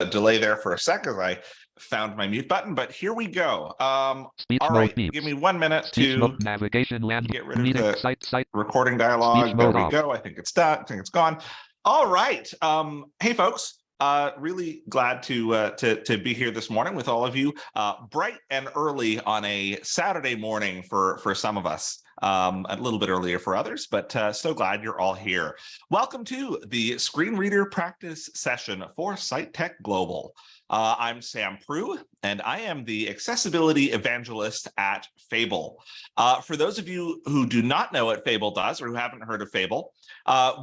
delay there for a sec as I found my mute button, but here we go. All right, give me 1 minute to navigation land get rid of meeting the site recording dialogue. There we go. I think it's done. I think it's gone. All right. Hey, folks. Really glad to be here this morning with all of you, bright and early on a Saturday morning for some of us, a little bit earlier for others, but so glad you're all here. Welcome to the screen reader practice session for SightTech Global. I'm Sam Proulx, and I am the accessibility evangelist at Fable. For those of you who do not know what Fable does or who haven't heard of Fable,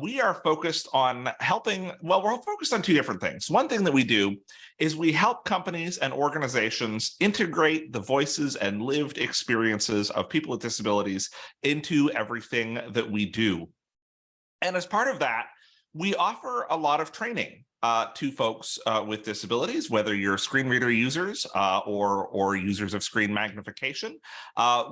we are focused on helping, well, we're focused on two different things. One thing that we do is we help companies and organizations integrate the voices and lived experiences of people with disabilities into everything that we do. And as part of that, we offer a lot of training to folks with disabilities, whether you're screen reader users or users of screen magnification.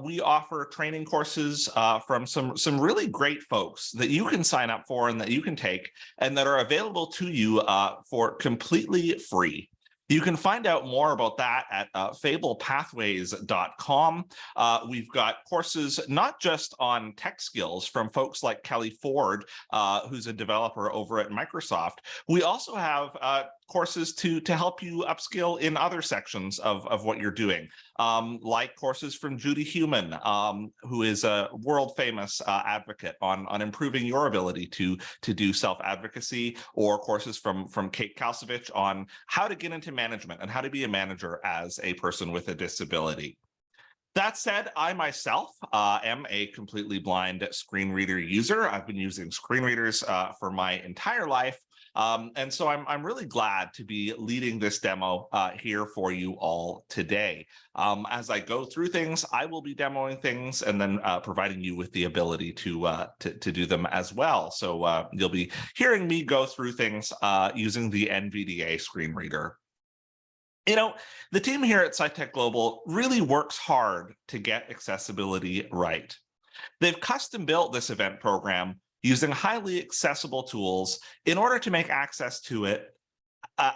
We offer training courses from some really great folks that you can sign up for and that you can take and that are available to you for completely free. You can find out more about that at fablepathways.com. We've got courses not just on tech skills from folks like Kelly Ford, who's a developer over at Microsoft. We also have courses to help you upskill in other sections of what you're doing, like courses from Judy Heumann, who is a world famous advocate on improving your ability to do self-advocacy, or courses from Kate Kalsevich on how to get into management and how to be a manager as a person with a disability. That said, I myself am a completely blind screen reader user. I've been using screen readers for my entire life. And so I'm really glad to be leading this demo here for you all today. As I go through things, I will be demoing things and then providing you with the ability to do them as well. So you'll be hearing me go through things using the NVDA screen reader. You know, the team here at SightTech Global really works hard to get accessibility right. They've custom built this event program using highly accessible tools in order to make access to it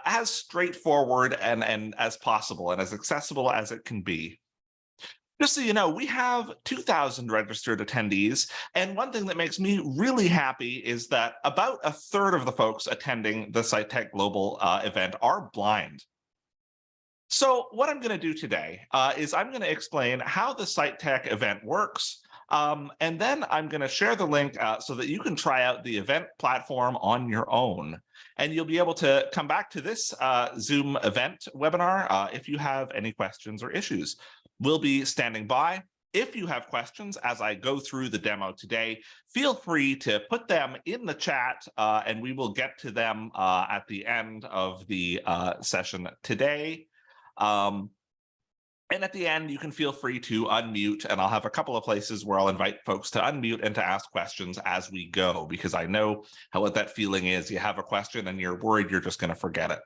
as straightforward and as possible and as accessible as it can be. Just so you know, we have 2,000 registered attendees, and one thing that makes me really happy is that about a third of the folks attending the SightTech Global event are blind. So what I'm going to do today is I'm going to explain how the SightTech event works, and then I'm going to share the link so that you can try out the event platform on your own. And you'll be able to come back to this Zoom event webinar if you have any questions or issues. We'll be standing by. If you have questions as I go through the demo today, feel free to put them in the chat and we will get to them at the end of the session today. And at the end, you can feel free to unmute, and I'll have a couple of places where I'll invite folks to unmute and to ask questions as we go, because I know what that feeling is. You have a question and you're worried you're just going to forget it.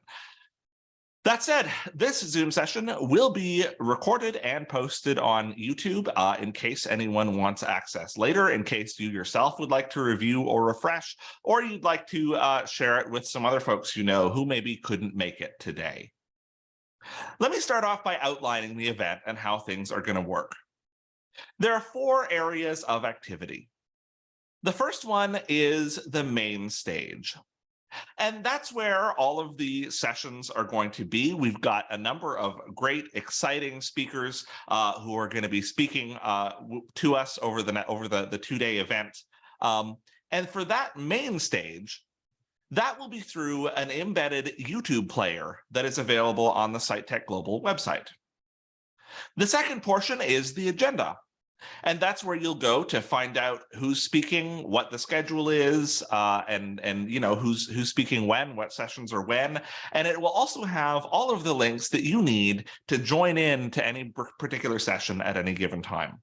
That said, this Zoom session will be recorded and posted on YouTube in case anyone wants access later, in case you yourself would like to review or refresh, or you'd like to share it with some other folks you know who maybe couldn't make it today. Let me start off by outlining the event and how things are going to work. There are 4 areas of activity. The first one is the main stage. And that's where all of the sessions are going to be. We've got a number of great, exciting speakers who are going to be speaking to us over the 2-day event. And for that main stage, that will be through an embedded YouTube player that is available on the SightTech Global website. The second portion is the agenda, and that's where you'll go to find out who's speaking, what the schedule is, and you know who's speaking when, what sessions are when, and it will also have all of the links that you need to join in to any particular session at any given time.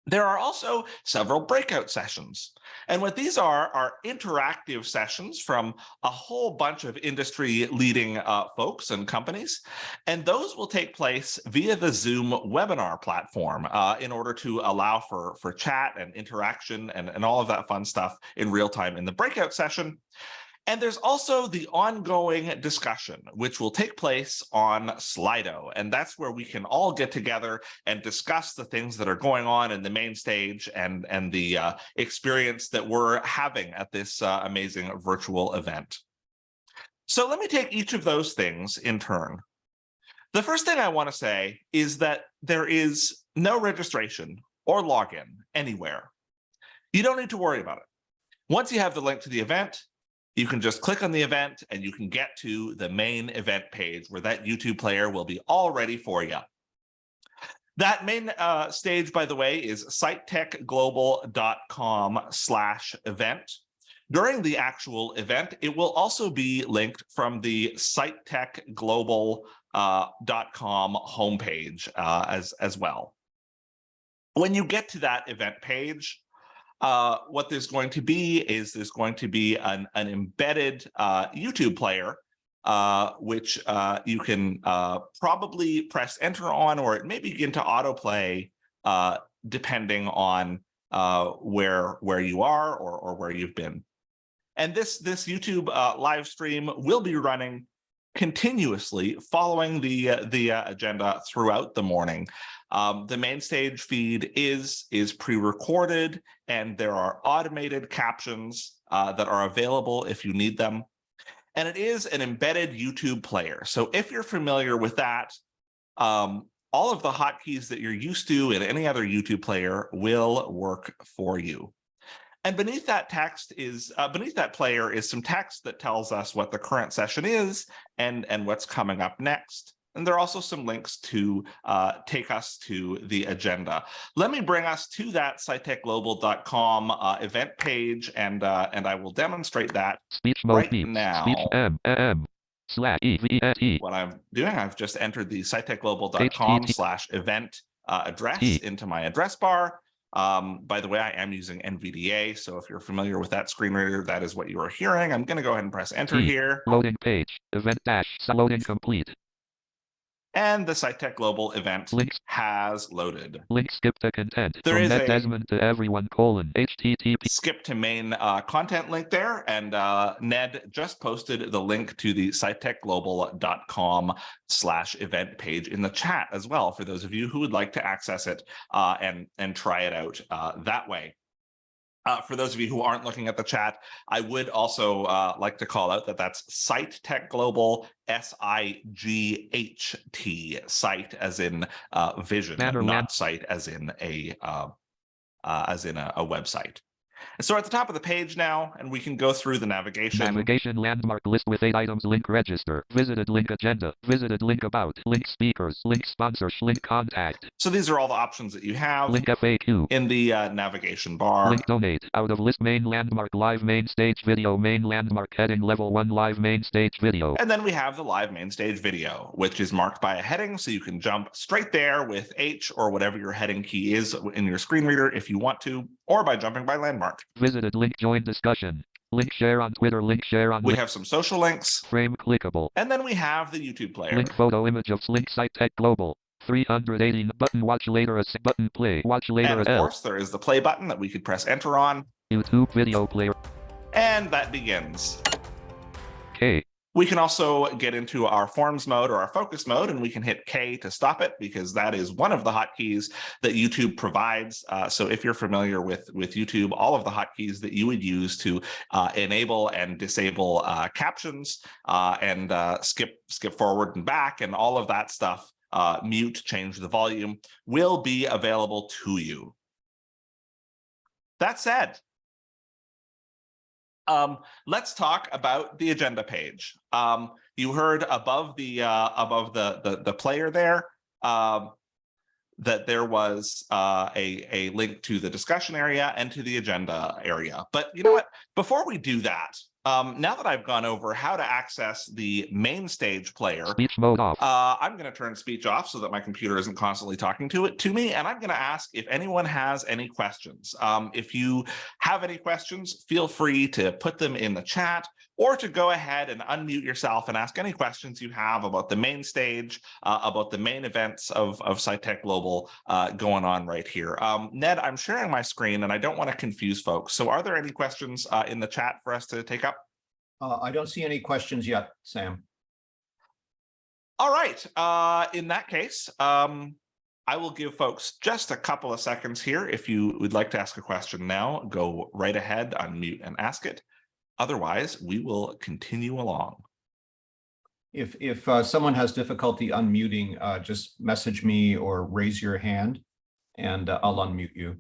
There are also several breakout sessions. And what these are interactive sessions from a whole bunch of industry-leading folks and companies. And those will take place via the Zoom webinar platform in order to allow for chat and interaction and all of that fun stuff in real time in the breakout session. And there's also the ongoing discussion, which will take place on Slido. And that's where we can all get together and discuss the things that are going on in the main stage and the experience that we're having at this amazing virtual event. So let me take each of those things in turn. The first thing I want to say is that there is no registration or login anywhere. You don't need to worry about it. Once you have the link to the event, you can just click on the event and you can get to the main event page where that YouTube player will be all ready for you. That main stage, by the way, is sitetechglobal.com/event. During the actual event, it will also be linked from the sitetechglobal.com homepage as well. When you get to that event page, what there's going to be is there's going to be an embedded YouTube player, which you can probably press enter on, or it may begin to autoplay depending on where you are or where you've been. And this YouTube live stream will be running continuously following the agenda throughout the morning. The main stage feed is pre-recorded, and there are automated captions that are available if you need them. And it is an embedded YouTube player. So if you're familiar with that, all of the hotkeys that you're used to in any other YouTube player will work for you. And beneath that text is beneath that player is some text that tells us what the current session is and what's coming up next. And there are also some links to take us to the agenda. Let me bring us to that sitetechglobal.com event page, and I will demonstrate that right now. Speech M/EVET. What I'm doing, I've just entered the sitetechglobal.com/event address into my address bar. By the way, I am using NVDA, so if you're familiar with that screen reader, that is what you are hearing. I'm going to go ahead and press enter here. Loading page. Event dash. Loading complete. And the SciTech Global event Links. has loaded. Link skip to content. There From is Ned a Desmond to everyone : HTTP. skip to main content link there, and Ned just posted the link to the sitetechglobal.com/event page in the chat as well, for those of you who would like to access it and try it out that way. For those of you who aren't looking at the chat, I would also like to call out that that's SciTech Global, SIGHT, site as in vision, not site as in a website. And so we're at the top of the page now, and we can go through the navigation. Navigation landmark list with 8 items. Link register. Visited link agenda. Visited link about. Link speakers. Link sponsors. Link contact. So these are all the options that you have. Link FAQ. In the navigation bar. Link donate. Out of list main landmark live main stage video. Main landmark heading level 1 live main stage video. And then we have the live main stage video, which is marked by a heading, so you can jump straight there with H or whatever your heading key is in your screen reader if you want to, or by jumping by landmark. Visited link join discussion. Link share on Twitter. Link share on. We have some social links. Frame clickable. And then we have the YouTube player. Link photo image of link SciTech Global. 380 button watch later as button play watch later. And of course there is the play button that we could press enter on. YouTube video player. And that begins. K. We can also get into our forms mode or our focus mode, and we can hit K to stop it, because that is one of the hotkeys that YouTube provides. So if you're familiar with YouTube, all of the hotkeys that you would use to enable and disable captions and skip forward and back and all of that stuff, mute, change the volume, will be available to you. That said, let's talk about the agenda page. You heard above the player there that there was a link to the discussion area and to the agenda area. But you know what? Before we do that, now that I've gone over how to access the main stage player, speech mode off. I'm going to turn speech off so that my computer isn't constantly talking to me, and I'm going to ask if anyone has any questions. If you have any questions, feel free to put them in the chat, or to go ahead and unmute yourself and ask any questions you have about the main stage, about the main events of SciTech Global going on right here. Ned, I'm sharing my screen, and I don't want to confuse folks. So are there any questions in the chat for us to take up? I don't see any questions yet, Sam. All right. In that case, I will give folks just a couple of seconds here. If you would like to ask a question now, go right ahead, unmute and ask it. Otherwise, we will continue along. If someone has difficulty unmuting, just message me or raise your hand, and I'll unmute you.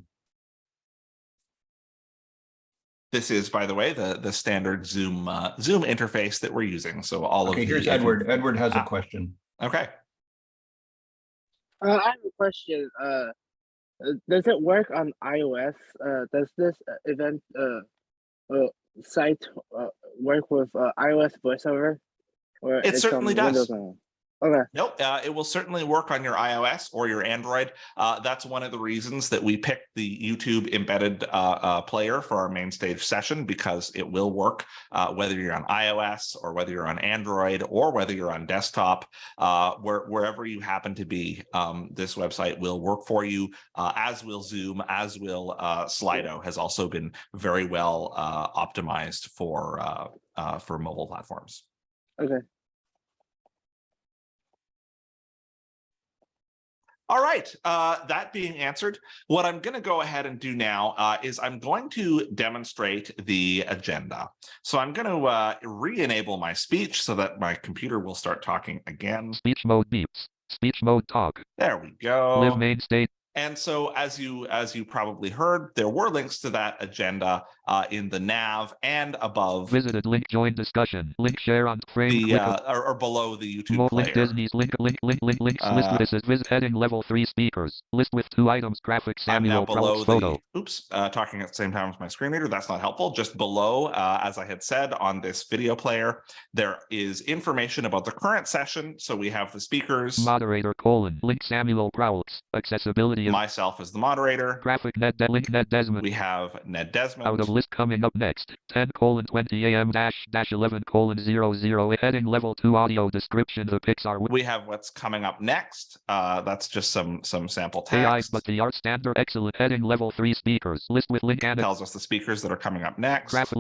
This is, by the way, the standard Zoom Zoom interface that we're using. So all of Okay, here's the Edward. Edward has a question. Okay. I have a question. Does it work on iOS? Does this event site work with iOS voiceover? Or It certainly does. Windows only? Okay. Nope, it will certainly work on your iOS or your Android. That's one of the reasons that we picked the YouTube embedded player for our main stage session, because it will work whether you're on iOS or whether you're on Android or whether you're on desktop, wherever you happen to be. This website will work for you, as will Zoom, as will Slido has also been very well optimized for mobile platforms. Okay. All right, that being answered, what I'm going to go ahead and do now is I'm going to demonstrate the agenda. So I'm going to re-enable my speech so that my computer will start talking again. Speech mode beeps. Speech mode talk. There we go. Live main state. And so as you probably heard, there were links to that agenda in the nav and above. Visited link join discussion. Link share on frame. Or below the YouTube player. Link Disney's links list with visit heading level 3 speakers. List with 2 items graphic Samuel Proulx photo. Talking at the same time as my screen reader. That's not helpful. Just below, as I had said on this video player, there is information about the current session. So we have the speakers. Moderator : link Samuel Proulx. Accessibility. Myself as the moderator. Graphic link Ned Desmond. We have Ned Desmond. Out of list coming up next. 10:20 a.m. -11:00. Heading level 2 audio description. The Pixar. We have what's coming up next. That's just some sample text. AI, but the art standard excellent. Heading level 3 speakers. List with link and tells us the speakers that are coming up next. Graph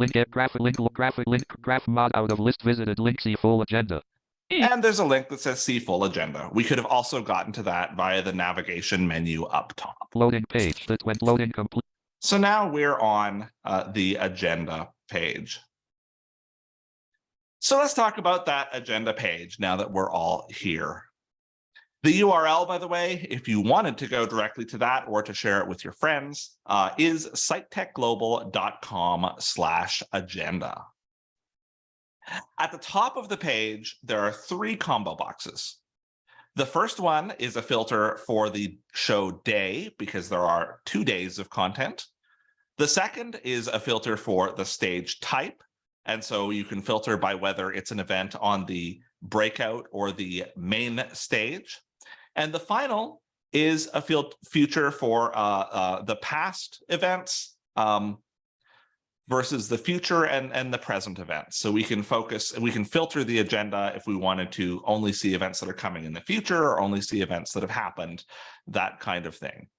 mod out of list visited link see full agenda. And there's a link that says see full agenda. We could have also gotten to that via the navigation menu up top. Loading page that went loading complete. So now we're on the agenda page. So let's talk about that agenda page now that we're all here. The URL, by the way, if you wanted to go directly to that or to share it with your friends, is scitetechglobal.com/agenda. At the top of the page, there are 3 combo boxes. The first one is a filter for the show day, because there are 2 days of content. The second is a filter for the stage type. And so you can filter by whether it's an event on the breakout or the main stage. And the final is a feature for the past events, versus the future and the present events. So we can filter the agenda if we wanted to only see events that are coming in the future or only see events that have happened, that kind of thing.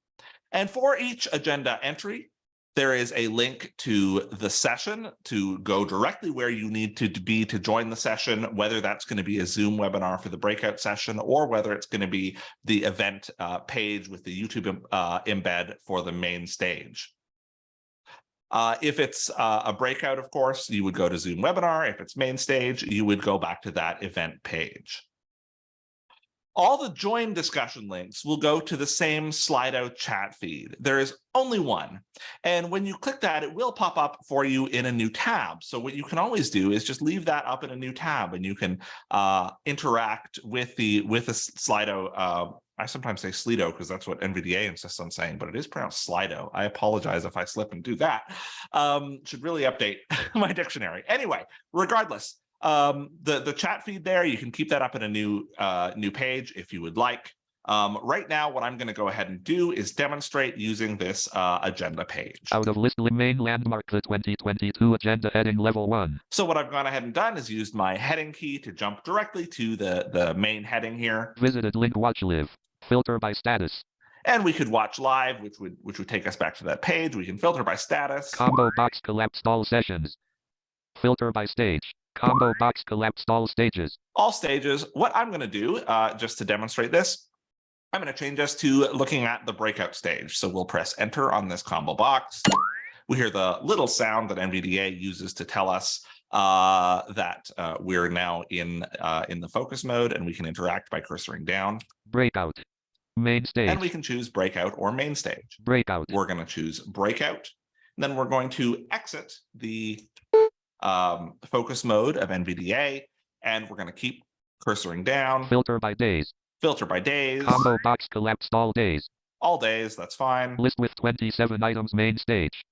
And for each agenda entry, there is a link to the session to go directly where you need to be to join the session, whether that's going to be a Zoom webinar for the breakout session or whether it's going to be the event page with the YouTube embed for the main stage. If it's a breakout, of course, you would go to Zoom webinar. If it's main stage, you would go back to that event page. All the join discussion links will go to the same Slido chat feed. There is only one. And when you click that, it will pop up for you in a new tab. So what you can always do is just leave that up in a new tab and you can interact with the Slido. I sometimes say Slido because that's what NVDA insists on saying, but it is pronounced Slido. I apologize if I slip and do that. Should really update my dictionary. Anyway, regardless, the chat feed there, you can keep that up in a new page if you would like. Right now, what I'm going to go ahead and do is demonstrate using this agenda page. Out of list main landmark, the 2022 agenda heading level 1. So what I've gone ahead and done is used my heading key to jump directly to the main heading here. Visited link watch live. Filter by status. And we could watch live, which would take us back to that page. We can filter by status. Combo box collapsed all sessions. Filter by stage. Combo box collapsed all stages. All stages. What I'm going to do, just to demonstrate this, I'm going to change us to looking at the breakout stage. So we'll press enter on this combo box. We hear the little sound that NVDA uses to tell us that we're now in the focus mode, and we can interact by cursoring down. Breakout. Main stage. And we can choose breakout or main stage. Breakout. We're going to choose breakout. Then we're going to exit the focus mode of NVDA, and we're going to keep cursoring down. Filter by days. Filter by days. Combo box collapsed all days. All days, that's fine. List with 27 items main stage.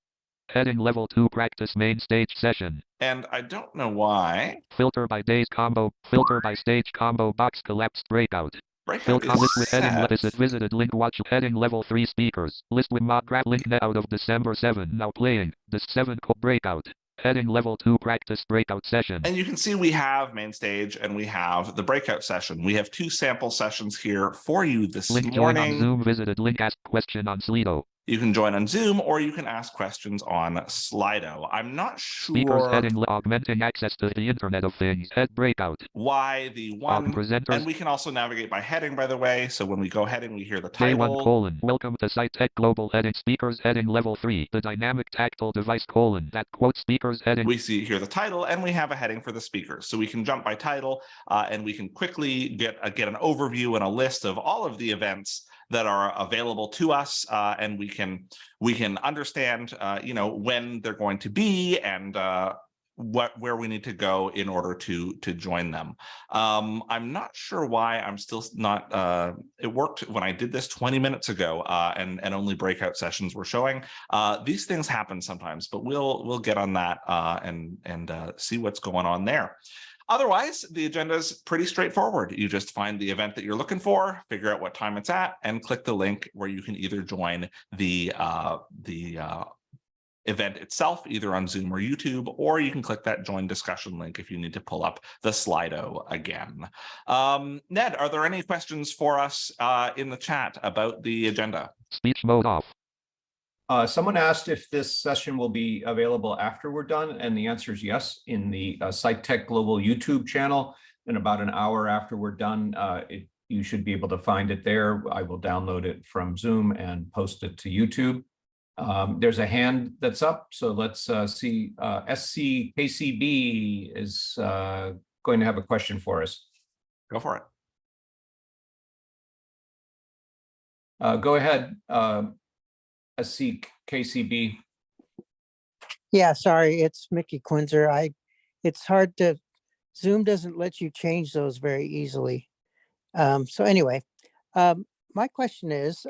Heading level 2 practice main stage session. And I don't know why. Filter by days combo. Filter by stage combo box collapsed breakout. Breakout Filter list with set. heading visited link watch heading level 3 speakers. List with mod grab link net out of December 7 now playing. This 7 breakout. Heading level 2 practice breakout session. And you can see we have main stage and we have the breakout session. We have 2 sample sessions here for you this link morning. Join on Zoom visited link ask question on Slido. You can join on Zoom or you can ask questions on Slido. I'm not Speakers sure heading augmenting access to the Internet of Things. Head breakout. why the one, presenters. and we can also navigate by heading, by the way. So when we go heading, we hear the Day title. 1 : Welcome to SciTech Global heading speakers heading level 3. The dynamic tactile device : that quote speakers heading. We see here the title, and we have a heading for the speakers. So we can jump by title, and we can quickly get an overview and a list of all of the events that are available to us, and we can understand, when they're going to be and where we need to go in order to join them. I'm not sure why I'm still not. It worked when I did this 20 minutes ago, and only breakout sessions were showing. These things happen sometimes, but we'll get on that and see what's going on there. Otherwise, the agenda is pretty straightforward. You just find the event that you're looking for, figure out what time it's at, and click the link where you can either join the event itself, either on Zoom or YouTube, or you can click that join discussion link if you need to pull up the Slido again. Ned, are there any questions for us in the chat about the agenda? Speech mode off. Someone asked if this session will be available after we're done, and the answer is yes. In the SciTech Global YouTube channel, in about an hour after we're done, you should be able to find it there. I will download it from Zoom and post it to YouTube. There's a hand that's up, so let's see. SCKCB is going to have a question for us. Go for it. Go ahead, SCKCB. Yeah, sorry, it's Mickey Quinzer. It's hard to, Zoom doesn't let you change those very easily. So anyway, my question is,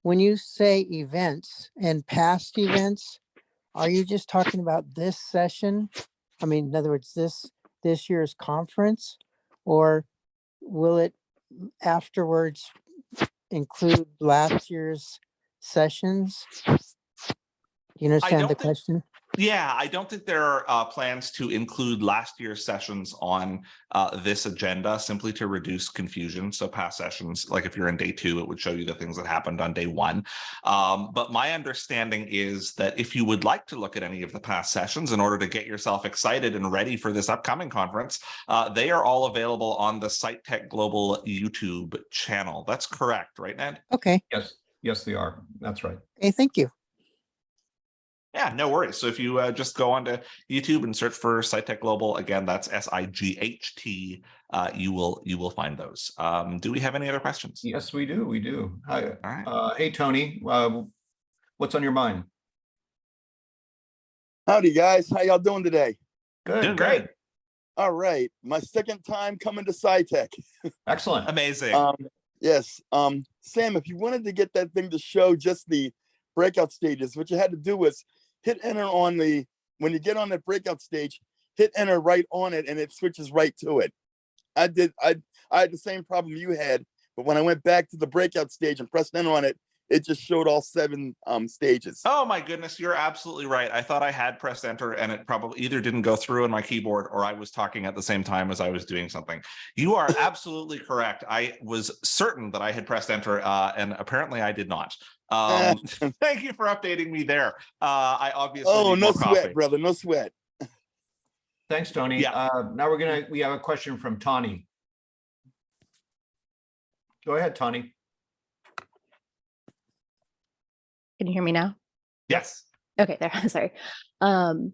when you say events and past events, are you just talking about this session? I mean, in other words, this year's conference, or will it afterwards include last year's sessions? You understand the question? Yeah, I don't think there are plans to include last year's sessions on this agenda, simply to reduce confusion. So past sessions, like if you're in day 2, it would show you the things that happened on day 1. But my understanding is that if you would like to look at any of the past sessions in order to get yourself excited and ready for this upcoming conference, they are all available on the SciTech Global YouTube channel. That's correct, right, Ned? Okay. Yes, they are. That's right. Okay, thank you. Yeah, no worries. So if you just go onto YouTube and search for SciTech Global, again, that's SIGHT, you will find those. Do we have any other questions? Yes, we do. We do. Hi. All right. Hey, Tony, what's on your mind? Howdy, guys. How y'all doing today? Good. Doing great. Good. All right. My second time coming to SciTech. Excellent. Amazing. Yes. Sam, if you wanted to get that thing to show just the breakout stages, what you had to do was hit enter on when you get on that breakout stage, hit enter right on it and it switches right to it. I had the same problem you had, but when I went back to the breakout stage and pressed enter on it, it just showed all 7 stages. Oh my goodness, you're absolutely right. I thought I had pressed enter and it probably either didn't go through on my keyboard or I was talking at the same time as I was doing something. You are absolutely correct. I was certain that I had pressed enter and apparently I did not. Thank you for updating me there. I obviously Oh, need no more sweat, coffee. brother, no sweat. Thanks, Tony. Yeah. Now we have a question from Tawny. Go ahead, Tawny. Can you hear me now? Yes. Okay, there. Sorry. I'm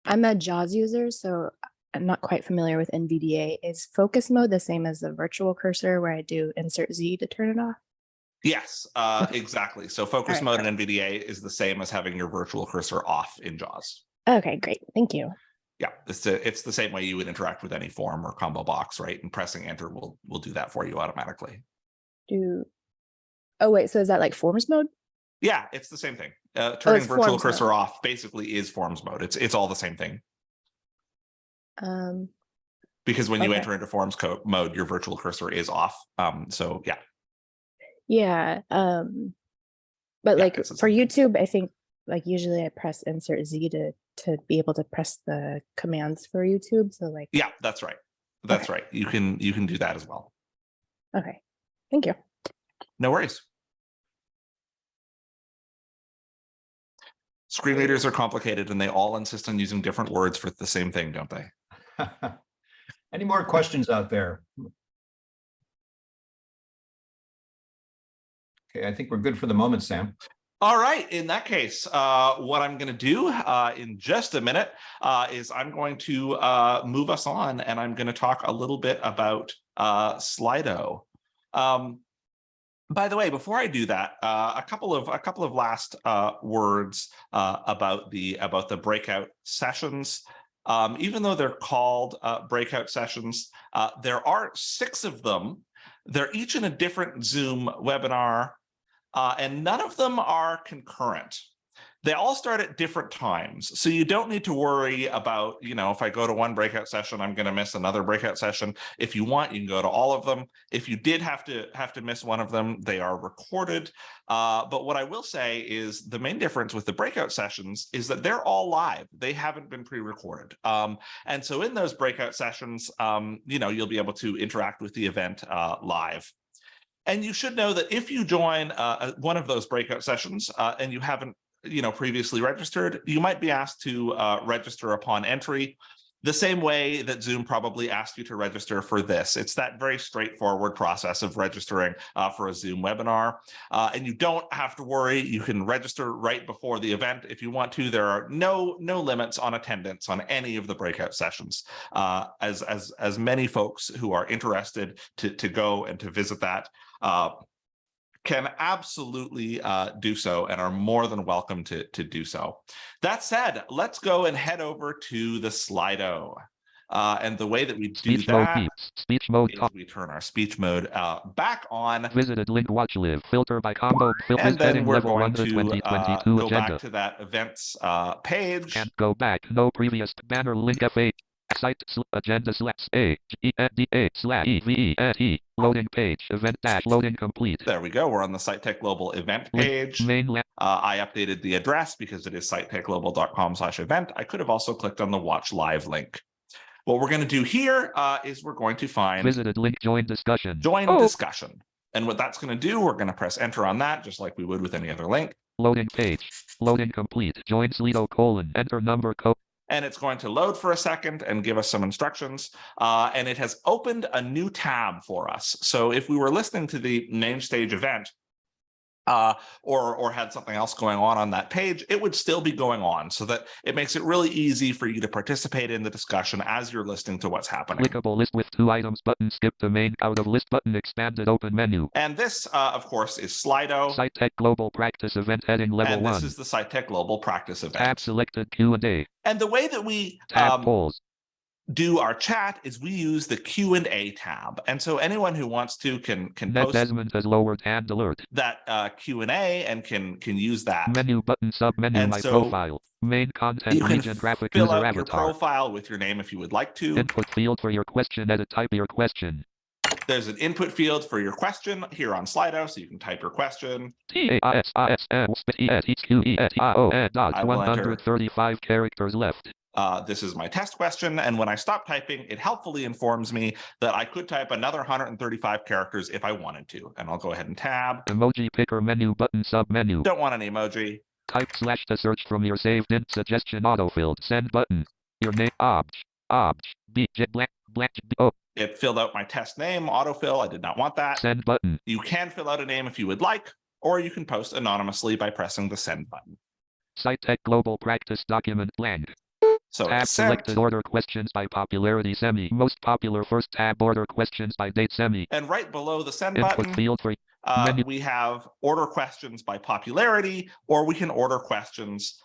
a JAWS user, so I'm not quite familiar with NVDA. Is focus mode the same as the virtual cursor where I do insert Z to turn it off? Yes, exactly. So focus right, mode in NVDA is the same as having your virtual cursor off in JAWS. Okay, great. Thank you. Yeah, it's the same way you would interact with any form or combo box, right? And pressing enter will do that for you automatically. Oh, wait, so is that like forms mode? Yeah, it's the same thing. Turning it's virtual forms cursor mode. off basically is forms mode. It's all the same thing. Because when you Okay. enter into forms mode, your virtual cursor is off. So yeah. Yeah. But Yeah, like it's the for same thing. YouTube, I think like usually I press insert Z to be able to press the commands for YouTube. So like, Yeah, that's right. That's right. You can do that as well. okay, thank you. No worries. Screen readers are complicated and they all insist on using different words for the same thing, don't they? Any more questions out there? Okay, I think we're good for the moment, Sam. All right. In that case, what I'm going to do in just a minute is I'm going to move us on, and I'm going to talk a little bit about Slido. By the way, before I do that, a couple of last words about the breakout sessions. Even though they're called breakout sessions, there are 6 of them. They're each in a different Zoom webinar, and none of them are concurrent. They all start at different times. So you don't need to worry about, if I go to one breakout session, I'm going to miss another breakout session. If you want, you can go to all of them. If you did have to miss one of them, they are recorded. But what I will say is the main difference with the breakout sessions is that they're all live. They haven't been pre-recorded. And so in those breakout sessions, you'll be able to interact with the event live. And you should know that if you join one of those breakout sessions and you haven't previously registered, you might be asked to register upon entry, the same way that Zoom probably asked you to register for this. It's that very straightforward process of registering for a Zoom webinar. And you don't have to worry. You can register right before the event if you want to. There are no limits on attendance on any of the breakout sessions. As many folks who are interested to go and to visit that can absolutely do so and are more than welcome to do so. That said, let's go and head over to the Slido. And the way that we do that is we turn our speech mode back on. Visited link watch live filter by combo And then we're going to 2022 go agenda. back to that events page. And go back. No previous banner link F8. Site agenda /AGENDA/EVE loading page event dash loading complete. There we go. We're on the SiteTech Global event page. I updated the address because it is sitetechglobal.com/event. I could have also clicked on the watch live link. What we're going to do here is we're going to find visited link join discussion. Discussion. And what that's going to do, we're going to press enter on that just like we would with any other link. Loading page. Loading complete. Join Slido : enter number code. And it's going to load for a second and give us some instructions. And it has opened a new tab for us. So if we were listening to the main stage event or had something else going on that page, it would still be going on, so that it makes it really easy for you to participate in the discussion as you're listening to what's happening. Clickable list with 2 items button. Skip the main out of list button. Expanded open menu. And this, of course, is Slido. SiteTech Global Practice Event heading level 1. And this is the SiteTech Global Practice Event. Tab selected Q&A. And the way that we polls. Do our chat is we use the Q&A tab. And so anyone who wants to can Ned post Desmond has lowered hand alert. that Q&A and can use that. Menu button sub-menu And my so profile. Main content you can region graphic fill user out avatar. your profile with your name if you would like to. Input field for your question. Edit type your question. There's an input field for your question here on Slido, so you can type your question. 135 characters left. This is my test question, and when I stop typing, it helpfully informs me that I could type another 135 characters if I wanted to, and I'll go ahead and tab. Emoji picker menu button sub-menu. Don't want an emoji. Type / to search from your saved int suggestion autofilled. Send button. Your name, oh, It filled out my test name, autofill. I did not want that. send button. You can fill out a name if you would like, or you can post anonymously by pressing the send button. SciTech Global Practice Document blank. So Tab it's sent. selected order questions by popularity semi. Most popular first tab order questions by date semi. And right below the send Input button, field for menu. we have order questions by popularity, or we can order questions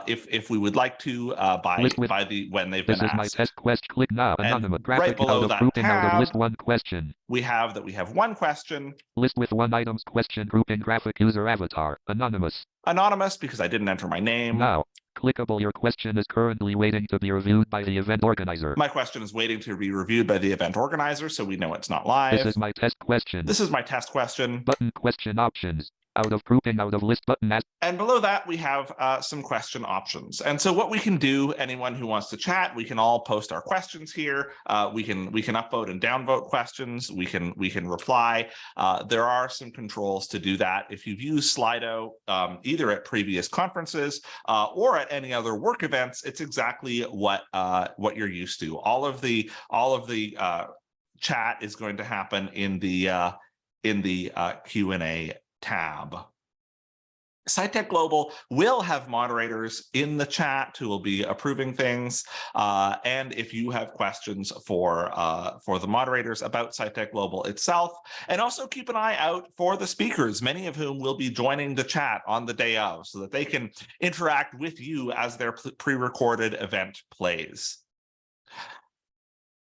if we would like to by the when they've been This is asked. my test quest. Click now. And Anonymous. right Graphic below out of that grouping out of tab, list one question. we have one question. List with one items question grouping graphic user avatar. Anonymous. Anonymous because I didn't enter my name. Now. Clickable. Your question is currently waiting to be reviewed by the event organizer. My question is waiting to be reviewed by the event organizer, so we know it's not live. This is my test question. This is my test question. Button question options. Out of grouping out of list button. And below that, we have some question options. And so what we can do, anyone who wants to chat, we can all post our questions here. We can upvote and downvote questions. We can reply. There are some controls to do that. If you've used Slido, either at previous conferences or at any other work events, it's exactly what you're used to. All of the chat is going to happen in the Q&A tab. SciTech Global will have moderators in the chat who will be approving things. And if you have questions for the moderators about SciTech Global itself, and also keep an eye out for the speakers, many of whom will be joining the chat on the day of, so that they can interact with you as their pre-recorded event plays.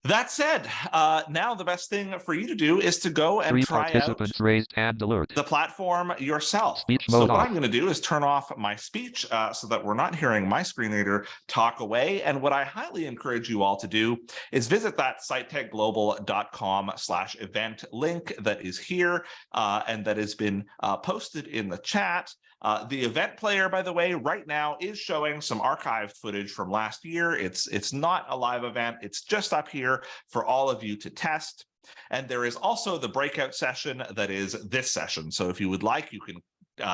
That said, now the best thing for you to do is to go and try out raised hand alert. the platform yourself. Speech So mode what off. I'm going to do is turn off my speech so that we're not hearing my screen reader talk away. And what I highly encourage you all to do is visit that scitechglobal.com/event link that is here and that has been posted in the chat. The event player, by the way, right now is showing some archived footage from last year. It's not a live event. It's just up here for all of you to test. And there is also the breakout session that is this session. So if you would like, you can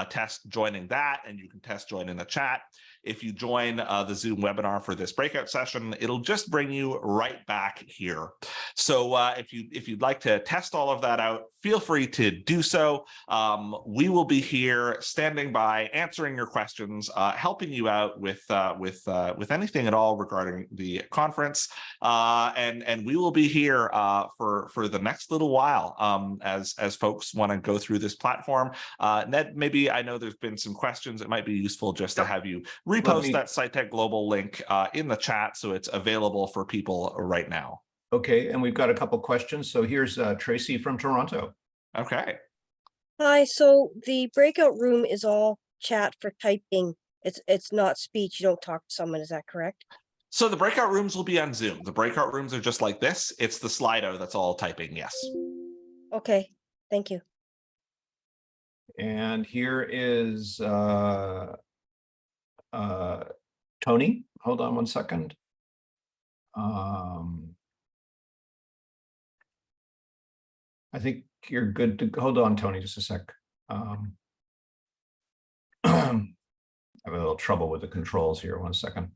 test joining that, and you can test joining the chat. If you join the Zoom webinar for this breakout session, it'll just bring you right back here. So if you'd like to test all of that out, feel free to do so. We will be here standing by, answering your questions, helping you out with anything at all regarding the conference, and we will be here for the next little while as folks want to go through this platform. Ned, maybe I know there's been some questions. It might be useful just to have you repost that SciTech Global link in the chat so it's available for people right now. Okay, and we've got a couple questions. So here's Tracy from Toronto. Okay. Hi, so the breakout room is all chat for typing. It's not speech. You don't talk to someone, is that correct? So the breakout rooms will be on Zoom. The breakout rooms are just like this. It's the Slido that's all typing, yes. Okay, thank you. And here is Tony. Hold on one second. I think you're good to hold on, Tony, just a sec. I have a little trouble with the controls here. 1 second.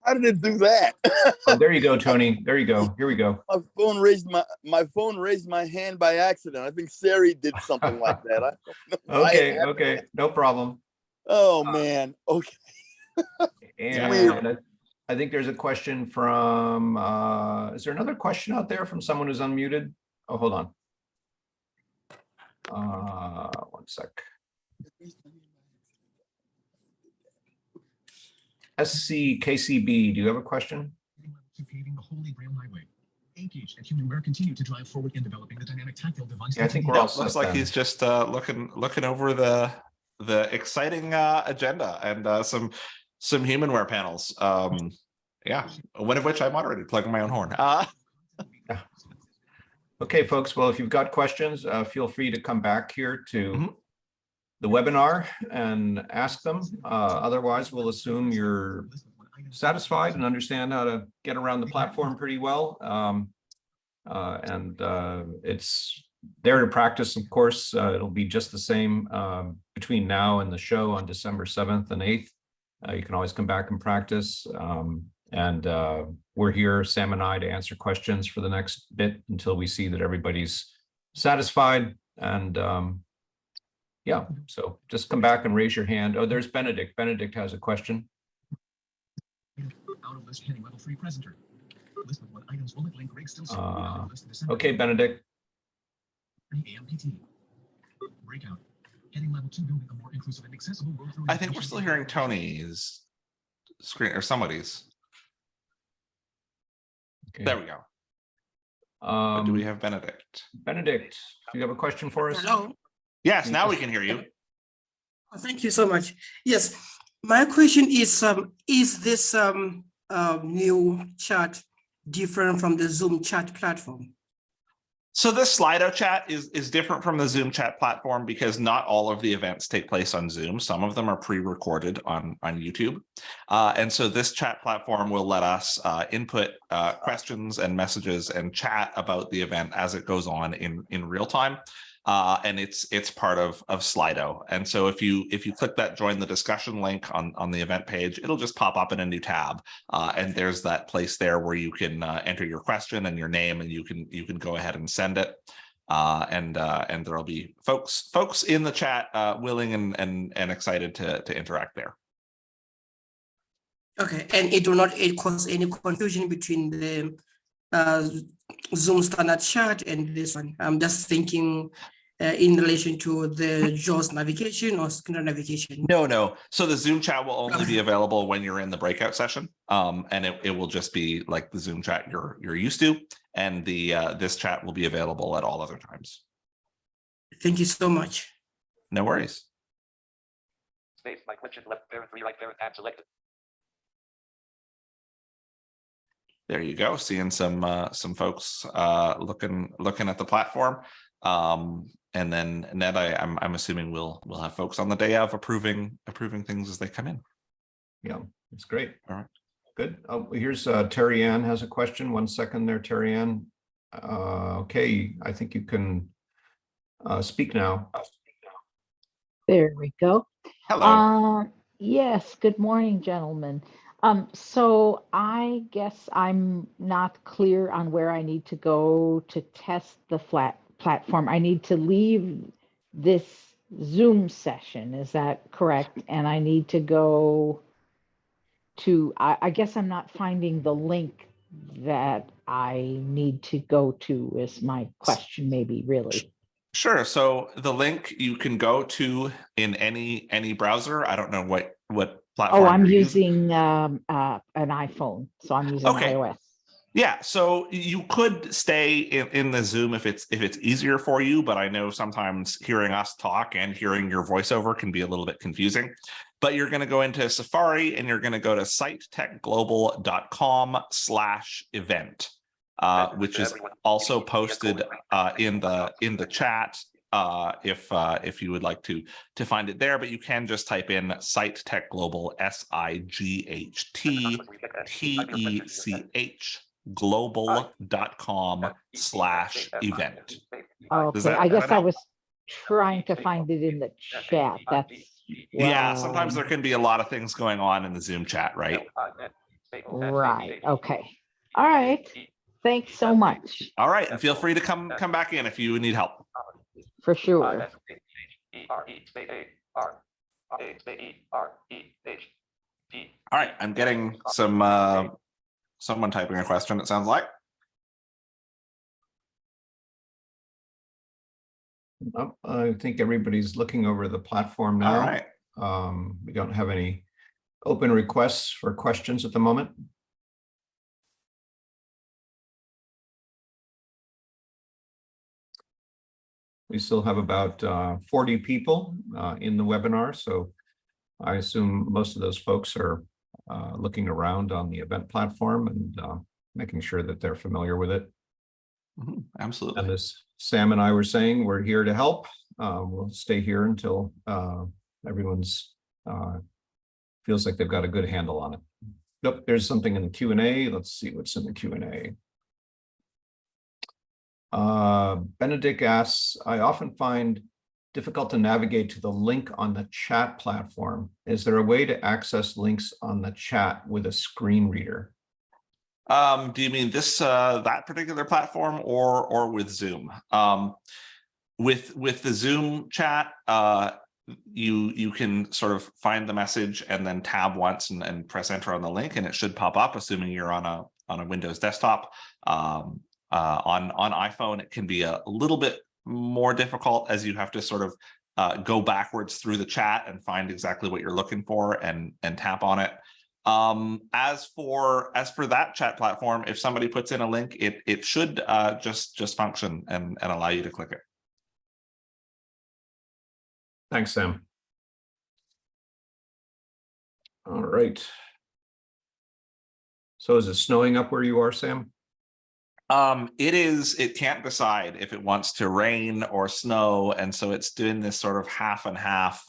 How did it do that? Oh, there you go, Tony. There you go. Here we go. My phone raised my hand by accident. I think Siri did something like that. I don't know. Okay, no problem. Oh man. Okay. And I think there's a question from, is there another question out there from someone who's unmuted? Oh, hold on. 1 sec. SCKCB, do you have a question? Paving the Holy Grail Highway. Engage and Humanware continue to drive forward in developing the dynamic tactile device. Yeah, I think we're all set. Looks like he's just looking over the exciting agenda and some Humanware panels. Yeah, one of which I moderated, plugging my own horn. Yeah. Okay, folks. Well, if you've got questions, feel free to come back here to the webinar and ask them. Otherwise, we'll assume you're satisfied and understand how to get around the platform pretty well. It's there to practice, of course. It'll be just the same between now and the show on December 7th and 8th. You can always come back and practice. And we're here, Sam and I, to answer questions for the next bit until we see that everybody's satisfied. And yeah, so just come back and raise your hand. Oh, there's Benedict. Benedict has a question. Out of list heading level 3 presenter. List with what items bullet link rig still out of list December. Okay, Benedict. 3 AMPT. Breakout. Heading level 2 building a more inclusive and accessible world through I think we're still hearing Tony's screen or somebody's. Okay. There we go. But do we have Benedict? Benedict, do you have a question for us? Hello. Yes, now we can hear you. Thank you so much. Yes, my question is this new chat different from the Zoom chat platform? So this Slido chat is different from the Zoom chat platform because not all of the events take place on Zoom. Some of them are pre-recorded on YouTube. And so this chat platform will let us input questions and messages and chat about the event as it goes on in real time. And it's part of Slido. And so if you click that join the discussion link on the event page, it'll just pop up in a new tab. And there's that place there where you can enter your question and your name, and you can go ahead and send it. And there'll be folks in the chat willing and excited to interact there. Okay, and it will not cause any confusion between the Zoom standard chat and this one. I'm just thinking in relation to the JAWS navigation or screen navigation. No. So the Zoom chat will only be available when you're in the breakout session. And it will just be like the Zoom chat you're used to. And this chat will be available at all other times. Thank you so much. No worries. Space, my question left parent 3 right parent tab selected. There you go. Seeing some folks looking at the platform. And then Ned, I'm assuming we'll have folks on the day of approving things as they come in. Yeah, it's great. All right. Good. Oh, here's Terry Ann has a question. 1 second there, Terry Ann. Okay, I think you can speak now. There we go. Hello. Yes, good morning, gentlemen. So I guess I'm not clear on where I need to go to test the platform. I need to leave this Zoom session, is that correct? And I need to go to, I guess I'm not finding the link that I need to go to is my question, maybe, really. Sure. So the link you can go to in any browser. I don't know what platform. Oh, I'm using an iPhone, so I'm using iOS. Yeah, so you could stay in the Zoom if it's easier for you, but I know sometimes hearing us talk and hearing your voiceover can be a little bit confusing. But you're going to go into Safari and you're going to go to sitetechglobal.com/event, which is also posted in the chat if you would like to find it there. But you can just type in Site Tech Global, SIGHTTECH global.com/event. Okay, I guess I was trying to find it in the chat. That's yeah, sometimes there can be a lot of things going on in the Zoom chat, right? Right. Okay. All right. Thanks so much. All right, and feel free to come back in if you need help. For sure. All right, I'm getting someone typing a question, it sounds like. Well, I think everybody's looking over the platform now. All right. We don't have any open requests for questions at the moment. We still have about 40 people in the webinar, so I assume most of those folks are looking around on the event platform and making sure that they're familiar with it. Mm-hmm, absolutely. And as Sam and I were saying, we're here to help. We'll stay here until everyone's feels like they've got a good handle on it. Nope, there's something in the Q&A. Let's see what's in the Q&A. Benedict asks, I often find difficult to navigate to the link on the chat platform. Is there a way to access links on the chat with a screen reader? Do you mean this that particular platform or with Zoom? With the Zoom chat, you can sort of find the message and then tab once and press enter on the link, and it should pop up, assuming you're on a Windows desktop. On iPhone, it can be a little bit more difficult, as you have to sort of go backwards through the chat and find exactly what you're looking for and tap on it. As for that chat platform, if somebody puts in a link, it should just function and allow you to click it. Thanks, Sam. All right. So is it snowing up where you are, Sam? It can't decide if it wants to rain or snow, and so it's doing this sort of half and half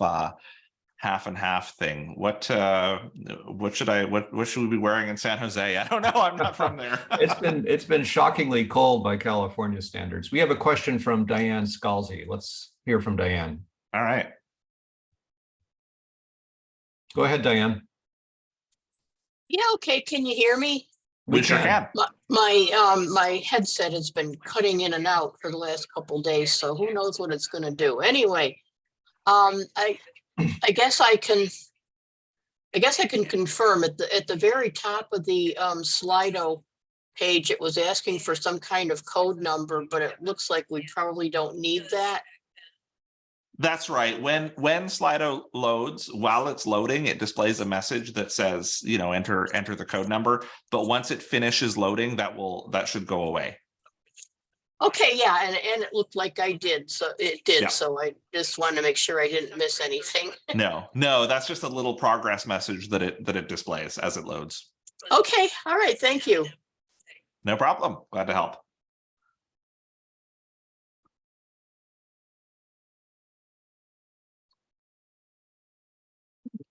thing. What should we be wearing in San Jose? I don't know. I'm not from there. It's been shockingly cold by California standards. We have a question from Diane Scalzi. Let's hear from Diane. All right. Go ahead, Diane. Yeah, okay. Can you hear me? We sure can. My headset has been cutting in and out for the last couple of days, so who knows what it's going to do. Anyway, I guess I can confirm at the very top of the Slido page, it was asking for some kind of code number, but it looks like we probably don't need that. That's right. When Slido loads, while it's loading, it displays a message that says, enter the code number. But once it finishes loading, that should go away. Okay, yeah, and it looked like I did, so it did. Yeah. So I just wanted to make sure I didn't miss anything. No, that's just a little progress message that it displays as it loads. Okay, all right, thank you. No problem. Glad to help.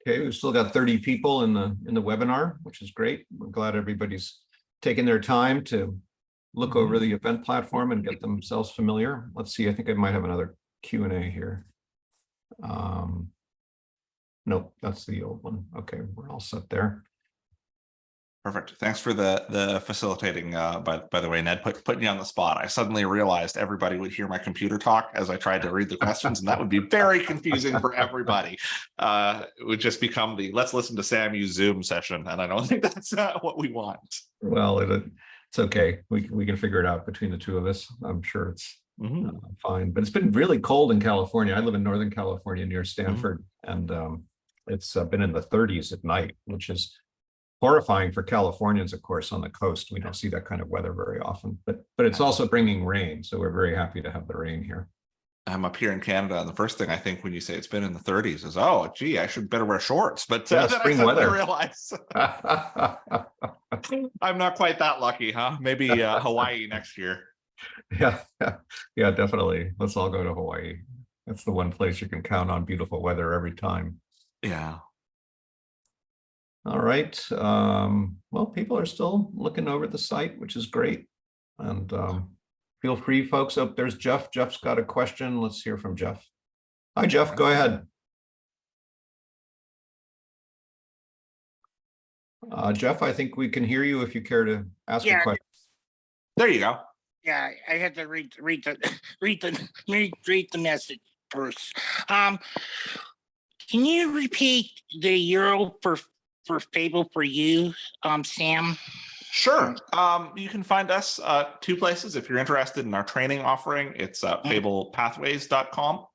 Okay, we've still got 30 people in the webinar, which is great. We're glad everybody's taking their time to look over the event platform and get themselves familiar. Let's see, I think I might have another Q&A here. Nope, that's the old one. Okay, we're all set there. Perfect. Thanks for the facilitating. By the way, Ned, putting you on the spot. I suddenly realized everybody would hear my computer talk as I tried to read the questions, and that would be very confusing for everybody. It would just become the let's listen to Sam use Zoom session, and I don't think that's what we want. Well, it's okay. We can figure it out between the two of us. I'm sure it's fine. But it's been really cold in California. I live in Northern California near Stanford, and it's been in the 30s at night, which is horrifying for Californians, of course, on the coast. We don't see that kind of weather very often, but it's also bringing rain. So we're very happy to have the rain here. I'm up here in Canada, and the first thing I think when you say it's been in the 30s is, oh, gee, I should better wear shorts. But yeah, then spring I weather. realize I'm not quite that lucky, huh? Maybe Hawaii next year. Yeah, definitely. Let's all go to Hawaii. That's the one place you can count on beautiful weather every time. Yeah. All right. Well, people are still looking over the site, which is great. And feel free, folks. Oh, there's Jeff. Jeff's got a question. Let's hear from Jeff. Hi, Jeff. Go ahead. Jeff, I think we can hear you if you care to ask a question. There you go. Yeah, I had to read the message first. Can you repeat the URL for Fable for you, Sam? Sure. You can find us two places if you're interested in our training offering. It's fablepathways.com.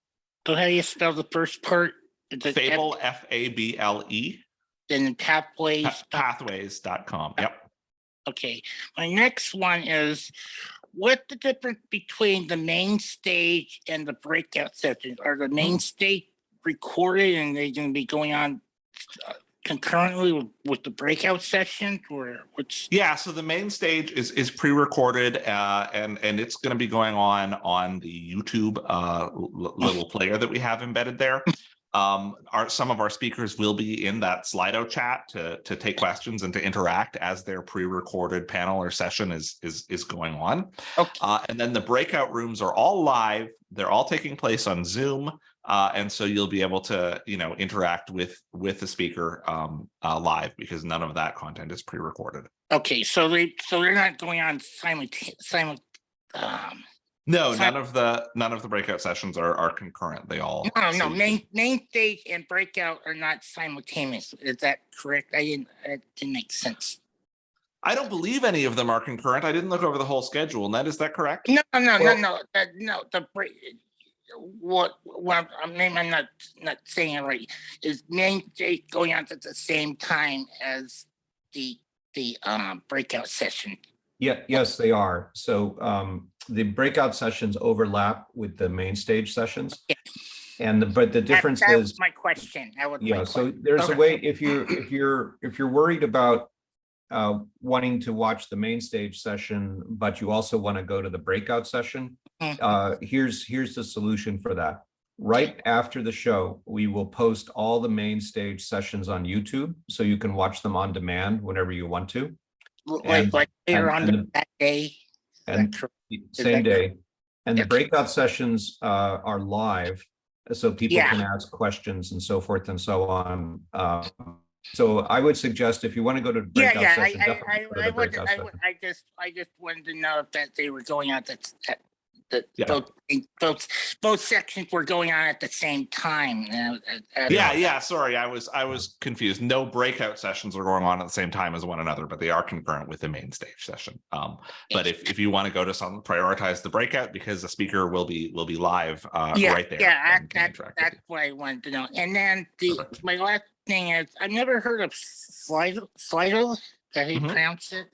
So how do you spell the first part? Fable, F-A-B-L-E. Then pathways. Pathways.com. Yep. Okay. My next one is, what's the difference between the main stage and the breakout sessions? Are the main stage recorded and they're going to be going on concurrently with the breakout session, or what's? Yeah, so the main stage is pre-recorded and it's going to be going on the YouTube little player that we have embedded there. Some of our speakers will be in that Slido chat to take questions and to interact as their pre-recorded panel or session is going on. Okay. And then the breakout rooms are all live. They're all taking place on Zoom. And so you'll be able to, interact with the speaker live, because none of that content is pre-recorded. Okay, so they're not going on No, none of the breakout sessions are concurrent. They all no, main stage and breakout are not simultaneous. Is that correct? That didn't make sense. I don't believe any of them are concurrent. I didn't look over the whole schedule. Ned, is that correct? No. The break. What? Maybe I'm not saying it right. Is main stage going on at the same time as the breakout session? Yeah, yes, they are. So the breakout sessions overlap with the main stage sessions. Yeah. But the difference that is was my question. So there's a way, if you're worried about wanting to watch the main stage session, but you also want to go to the breakout session, here's the solution for that. Right after the show, we will post all the main stage sessions on YouTube, so you can watch them on demand whenever you want to. Like later on that day. And same day. And the breakout sessions are live, so people can ask questions and so forth and so on. So I would suggest, if you want to go to breakout session, definitely go to the breakout session. I just wanted to know if they were going on both sections were going on at the same time. Sorry, I was confused. No breakout sessions are going on at the same time as one another, but they are concurrent with the main stage session. But if you want to go to some, prioritize the breakout, because the speaker will be live right there. Yeah, that's what I wanted to know. And then my last thing is, I've never heard of Slido. How do you pronounce it?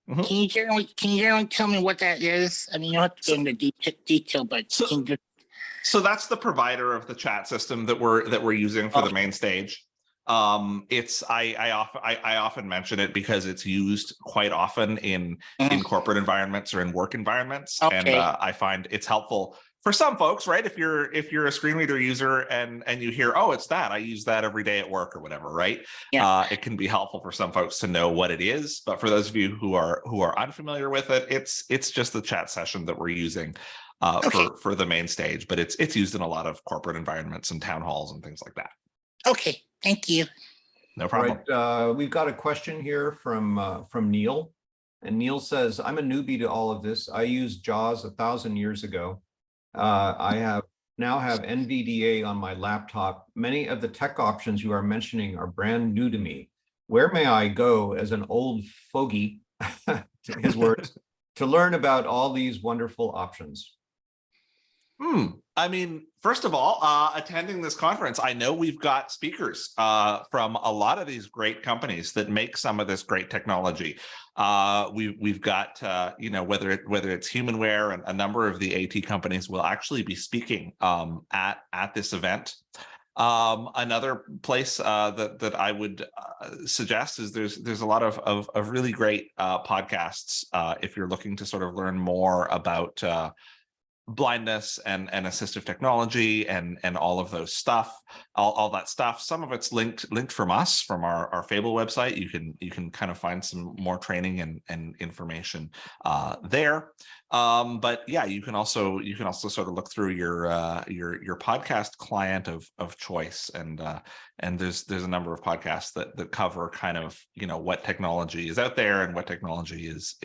Mm-hmm. Can you generally tell me what that is? I mean, you don't have to go into detail, but so that's the provider of the chat system that we're using for the main stage. I often mention it because it's used quite often in corporate environments or in work environments, and I find it's helpful for some folks, right? If you're a screen reader user and you hear, oh, it's that, I use that every day at work or whatever, right? It can be helpful for some folks to know what it is. But for those of you who are unfamiliar with it, it's just the chat session that we're using for the main stage. But it's used in a lot of corporate environments and town halls and things like that. Okay, thank you. No problem. Right, we've got a question here from Neil, and Neil says, "I'm a newbie to all of this. I used JAWS 1,000 years ago. I now have NVDA on my laptop. Many of the tech options you are mentioning are brand new to me. Where may I go as an old fogey," his words, "to learn about all these wonderful options?" I mean, first of all, attending this conference, I know we've got speakers from a lot of these great companies that make some of this great technology. We've got whether it's Humanware, and a number of the AT companies will actually be speaking at this event. Another place that I would suggest is there's a lot of really great podcasts if you're looking to sort of learn more about blindness and assistive technology and all of those all that stuff. Some of it's linked from us, from our Fable website. You can kind of find some more training and information there. But yeah, you can also sort of look through your podcast client of choice, and there's a number of podcasts that cover kind of what technology is out there and what technology is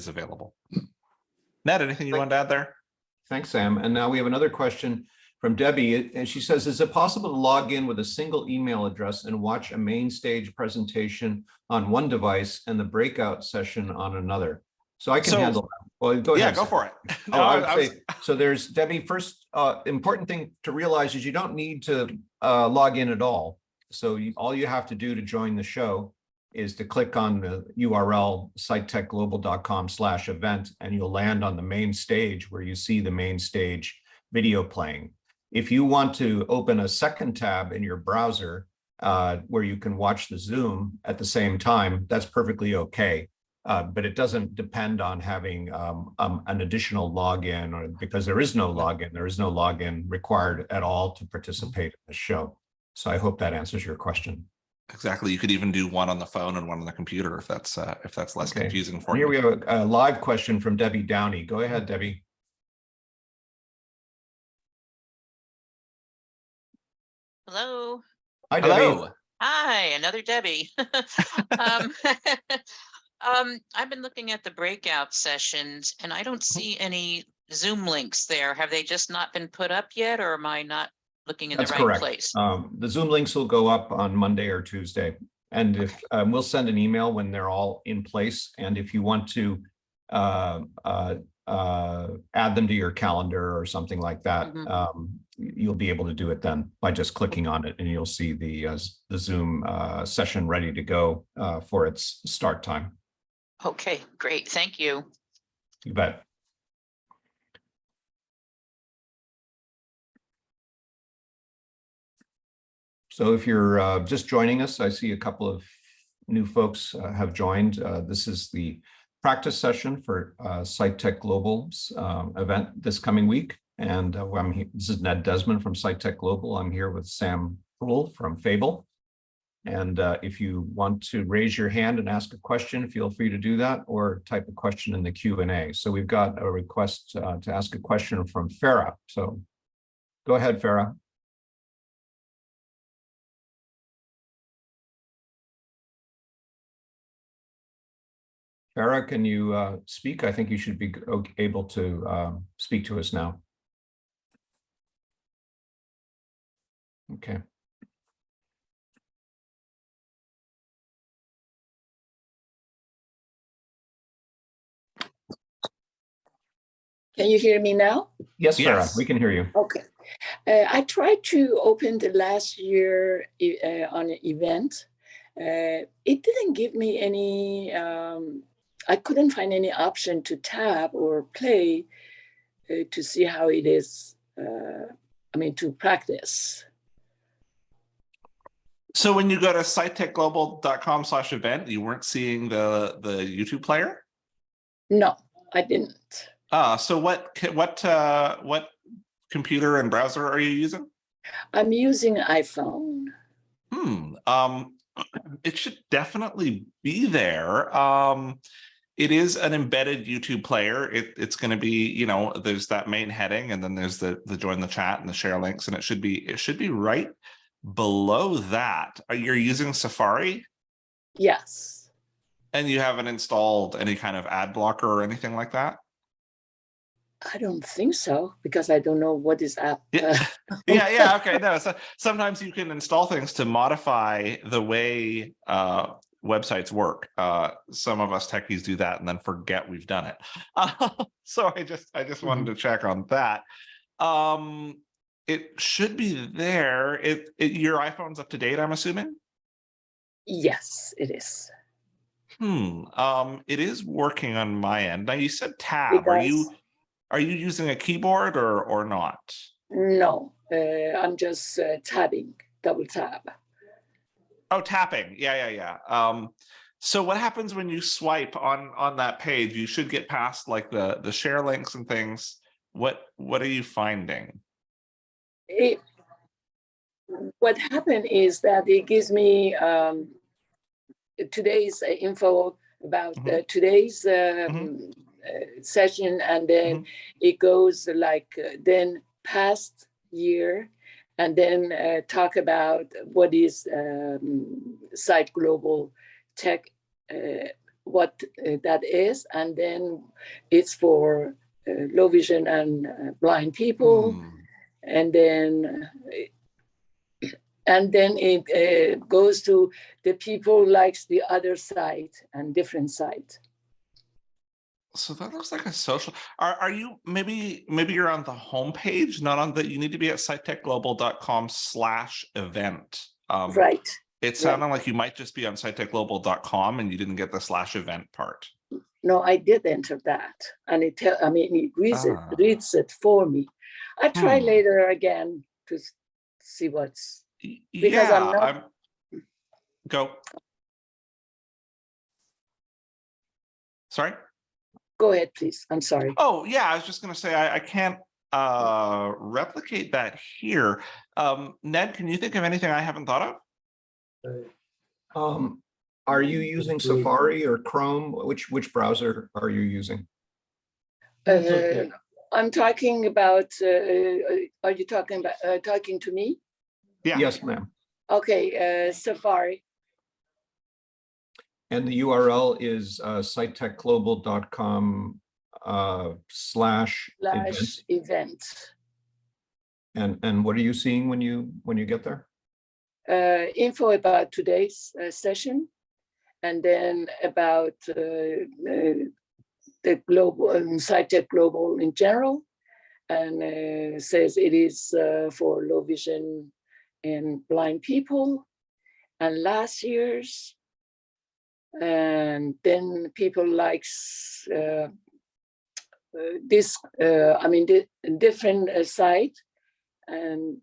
available. Ned, anything you want to add there? Thanks, Sam. And now we have another question from Debbie, and she says, "Is it possible to log in with a single email address and watch a main stage presentation on one device and the breakout session on another?" So I can handle that. Well, go ahead. Yeah, go for it. So there's, Debbie, first important thing to realize is you don't need to log in at all. So all you have to do to join the show is to click on the URL sitechglobal.com/event, and you'll land on the main stage where you see the main stage video playing. If you want to open a second tab in your browser where you can watch the Zoom at the same time, that's perfectly okay. But it doesn't depend on having an additional login, or because there is no login required at all to participate in the show. So I hope that answers your question. Exactly. You could even do one on the phone and one on the computer if that's less confusing for you. Here we have a live question from Debbie Downey. Go ahead, Debbie. Hello. Hi, Debbie. Hello. Hi, another Debbie. um, I've been looking at the breakout sessions and I don't see any Zoom links there. Have they just not been put up yet, or am I not looking in That's the right correct. place? The Zoom links will go up on Monday or Tuesday. And if we'll send an email when they're all in place. And if you want to add them to your calendar or something like that, you'll be able to do it then by just clicking on it, and you'll see the Zoom session ready to go for its start time. Okay, great. Thank you. You bet. So if you're just joining us, I see a couple of new folks have joined. This is the practice session for SiteTech Global's event this coming week. And this is Ned Desmond from SiteTech Global. I'm here with Sam Proulx from Fable. And if you want to raise your hand and ask a question, feel free to do that, or type a question in the Q&A. So we've got a request to ask a question from Farah. So go ahead, Farah. Farah, can you speak? I think you should be able to speak to us now. Okay. Can you hear me now? Yes, Farah, we can hear you. Okay. I tried to open the last year on an event. It didn't give me any, I couldn't find any option to tap or play to see how it is, to practice. So when you go to sitetechglobal.com/event, you weren't seeing the YouTube player? No, I didn't. So what computer and browser are you using? I'm using iPhone. It should definitely be there. It is an embedded YouTube player. It's going to be, there's that main heading, and then there's the join the chat and the share links, and it should be right below that. Are you using Safari? Yes. And you haven't installed any kind of ad blocker or anything like that? I don't think so, because I don't know what is app. Yeah, okay. No, so sometimes you can install things to modify the way websites work. Some of us techies do that and then forget we've done it. So I just wanted to check on that. It should be there. Your iPhone's up to date, I'm assuming? Yes, it is. It is working on my end. Now you said tab. Are you using a keyboard or not? No, I'm just tabbing, double tap. Oh, tapping. Yeah. So what happens when you swipe on that page? You should get past like the share links and things. What are you finding? What happened is that it gives me today's info about today's session, and then it goes like then past year, and then talk about what is Site Global Tech, what that is, and then it's for low vision and blind people, and then it goes to the people likes the other site and different site. So that looks like a social. Are you maybe you're on the home page, not on the? You need to be at sitetechglobal.com/event. Right. It sounded like you might just be on sitetechglobal.com and you didn't get the /event part. No, I did enter that, and it reads it for me. I try later again to see what's because I'm not. Go. Sorry. Go ahead, please. I'm sorry. Oh, yeah, I was just going to say I can't replicate that here. Ned, can you think of anything I haven't thought of? Are you using Safari or Chrome? Which browser are you using? I'm talking about. Are you talking to me? Yeah. Yes, ma'am. Okay, Safari. And the URL is sitetechglobal.com /events. Events. And what are you seeing when you get there? Info about today's session, and then about the global SciTech Global in general, and says it is for low vision and blind people, and last year's, and then people likes this. I mean, the different site, and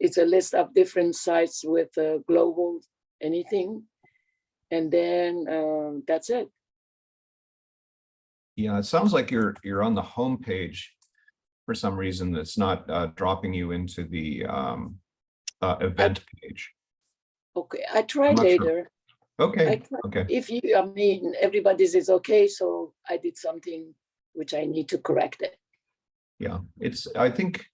it's a list of different sites with global anything, and then that's it. Yeah, it sounds like you're on the home page for some reason. That's not dropping you into the event page. Okay, I try I'm not sure. later. Okay. Okay. If you, I mean, everybody's is okay, so I did something which I need to correct it. Yeah, I think,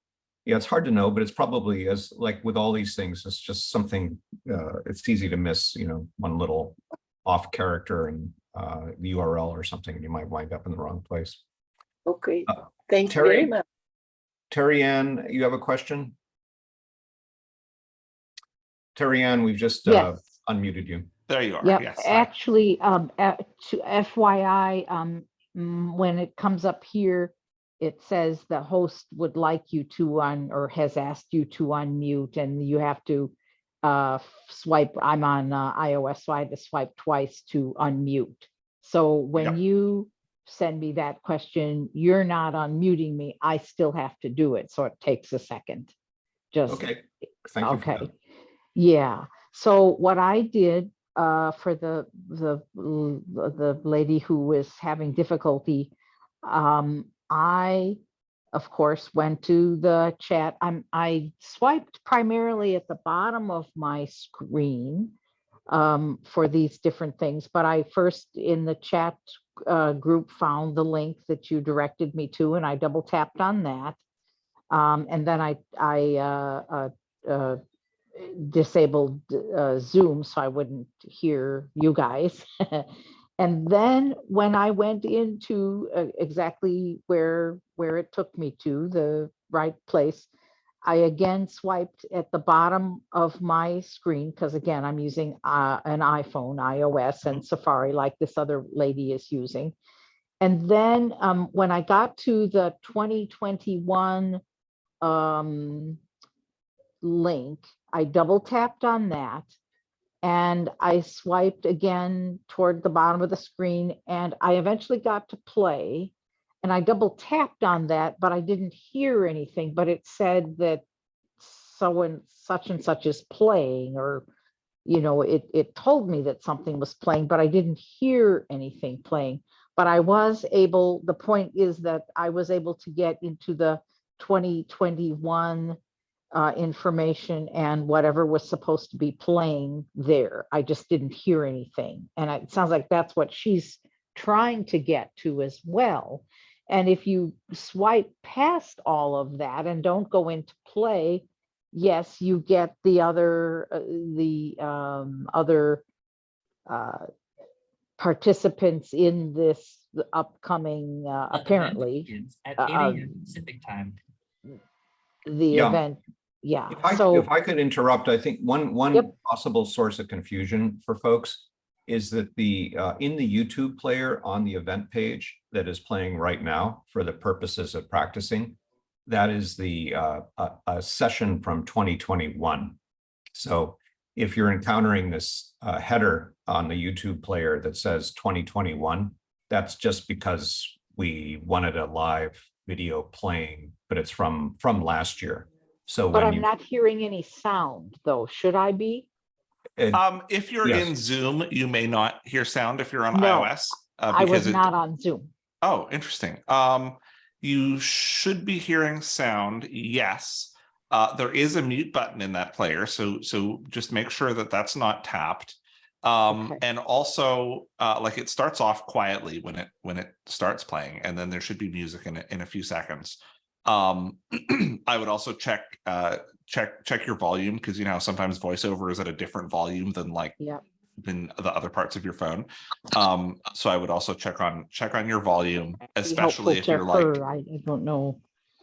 yeah, it's hard to know, but it's probably, as like with all these things, it's just something, it's easy to miss, one little off character and the URL or something, and you might wind up in the wrong place. Okay, thank you Terry, very much. Terry Ann, you have a question? Terry Ann, we've just unmuted you. There you are. Yep. Yes. Actually, to FYI, when it comes up here, it says the host would like you to or has asked you to unmute, and you have to swipe. I'm on iOS, so I had to swipe twice to unmute. So when you send me that question, you're not unmuting me. I still have to do it, so it takes a second. Just okay. Thank you. Okay. Yeah. So what I did for the lady who was having difficulty, I of course went to the chat. I swiped primarily at the bottom of my screen for these different things, but I first in the chat group found the link that you directed me to, and I double tapped on that, and then I disabled Zoom so I wouldn't hear you guys. And then when I went into exactly where it took me to, the right place, I again swiped at the bottom of my screen, because again, I'm using an iPhone, iOS, and Safari like this other lady is using. And then when I got to the 2021 link, I double tapped on that, and I swiped again toward the bottom of the screen, and I eventually got to play, and I double tapped on that, but I didn't hear anything, but it said that so and such is playing, or it told me that something was playing, but I didn't hear anything playing. But I was able, the point is that I was able to get into the 2021 information and whatever was supposed to be playing there. I just didn't hear anything. And it sounds like that's what she's trying to get to as well. And if you swipe past all of that and don't go into play, yes, you get the other participants in this upcoming apparently at 8 a.m. Pacific time. The event. Yeah. If I could interrupt, I think one possible source of confusion for folks is that the in the YouTube player on the event page that is playing right now for the purposes of practicing, that is the a session from 2021. So if you're encountering this header on the YouTube player that says 2021, that's just because we wanted a live video playing, but it's from last year. So but I'm not hearing any sound though. Should I be? If you're in Zoom, you may not hear sound if you're on iOS. I was not on Zoom. Oh, interesting. You should be hearing sound. Yes. There is a mute button in that player. So just make sure that that's not tapped. And also like it starts off quietly when it starts playing, and then there should be music in a few seconds. I would also check check your volume, because you know sometimes voiceover is at a different volume than like than the other parts of your phone. So I would also check on your volume, especially if you're like, I don't know.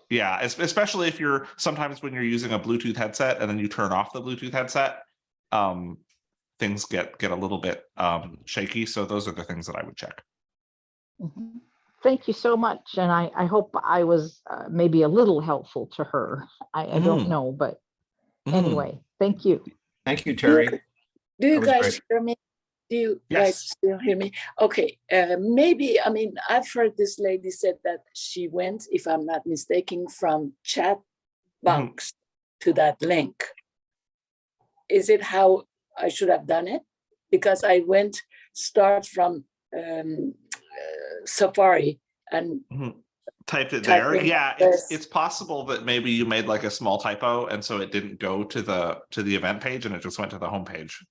yeah, especially if you're sometimes when you're using a Bluetooth headset and then you turn off the Bluetooth headset, things get a little bit shaky. So those are the things that I would check. Mhm. Thank you so much, and I hope I was maybe a little helpful to her. I don't know, but anyway, thank you. Thank you, Terry. Do you That was guys great. hear me? Do you Yes. guys still hear me? Okay, maybe, I mean, I've heard this lady said that she went, if I'm not mistaken, from chat box to that link. Is it how I should have done it? Because I went start from Safari and typed it there. typing Yeah, this. it's possible that maybe you made like a small typo, and so it didn't go to the event page, and it just went to the home page.